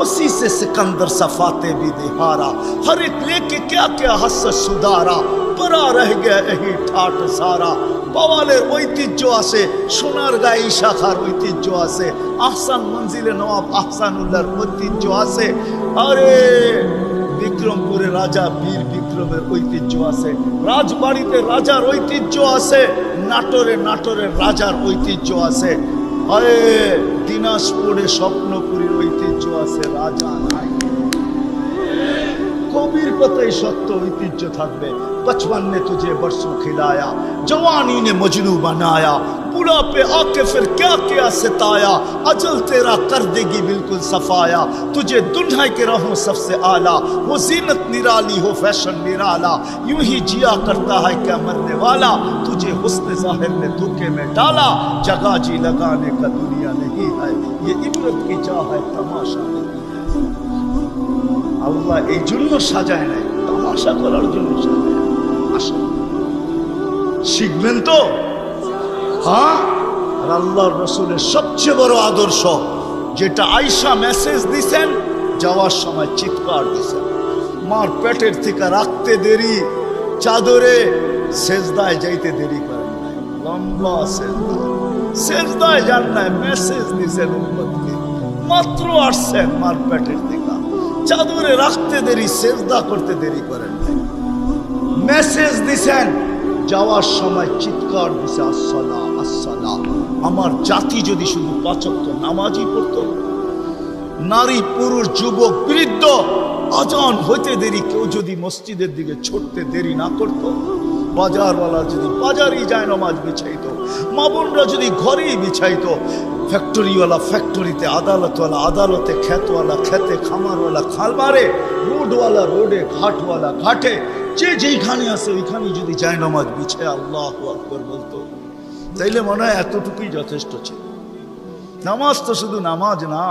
उसी से सिकंदर सफाते भी दिहारा, हर एक लेके क्या क्या हस सुधारा, परा रह गया यही ठाट सारा। বাওয়ালের ঐতিহ্য আছে, সোনার গাই শাখার ঐতিহ্য আছে, আহসান মঞ্জিলে নওয়াব আহসানুল্লাহর ঐতিহ্য আছে, আরে বিক্রমপুরে রাজা বীর বিক্রমের ঐতিহ্য আছে, রাজবাড়িতে রাজার ঐতিহ্য আছে, নাটোরের রাজার ঐতিহ্য আছে, আরে দিনাজপুরে স্বপ্নপুরীর ঐতিহ্য আছে, রাজা নাই। কবির কথাই সত্য, ঐতিহ্য থাকবে। बचपन ने तुझे बरसों खिलाया, जवानी ने मजनू बनाया, बुढ़ापे आके फिर क्या क्या सताया, अजल तेरा कर देगी बिल्कुल सफाया, तुझे दुल्हा के रहूं सबसे आला, वो जीनत निराली हो फैशन निराला, यूं ही जिया करता है क्या मरने वाला, तुझे हुस्न जाहिर ने धोखे में डाला, जगह जी लगाने का दुनिया नहीं है, ये इबरत की जा है तमाशा नहीं है। আল্লাহ এই জন্য সাজায় নাই, তামাশা করার জন্য সাজায়। আসুন শিখবেন তো। হ্যাঁ, আর আল্লাহর রাসূলের সবচেয়ে বড় আদর্শ যেটা আয়েশা মেসেজ দিছেন, যাওয়ার সময় চিৎকার দিছেন, মার পেটের থেকে রাখতে দেরি, চাদরে সেজদায় যাইতে দেরি করেন নাই, লম্বা সেজদায় যান নাই, মেসেজ দিছেন উম্মতকে। মাত্র আসছেন মার পেটের থেকে, চাদরে রাখতে দেরি, সেজদা করতে দেরি করেন নাই, মেসেজ দিছেন। যাওয়ার সময় চিৎকার দিছে, আসসালা আসসালা। আমার জাতি যদি শুধু 5 ওয়াক্ত নামাজই পড়তো, নারী পুরুষ যুবক বৃদ্ধ, আজান হইতে দেরি কেউ যদি মসজিদের দিকে ছুটতে দেরি না করতো, বাজারওয়ালা যদি বাজারেই যায় নামাজ বিছাইতো, মা বোনরা যদি ঘরেই বিছাইতো, ফ্যাক্টরিওয়ালা ফ্যাক্টরিতে, আদালতওয়ালা আদালতে, খেতওয়ালা খেতে, খামারওয়ালা খামারে, রোডওয়ালা রোডে, ঘাটওয়ালা ঘাটে, যে যেইখানে আছে ওইখানে যদি যায় নামাজ বিছায় আল্লাহু আকবার বলতো, তাইলে মনে হয় এতটুকুই যথেষ্ট ছিল। নামাজ তো শুধু নামাজ না।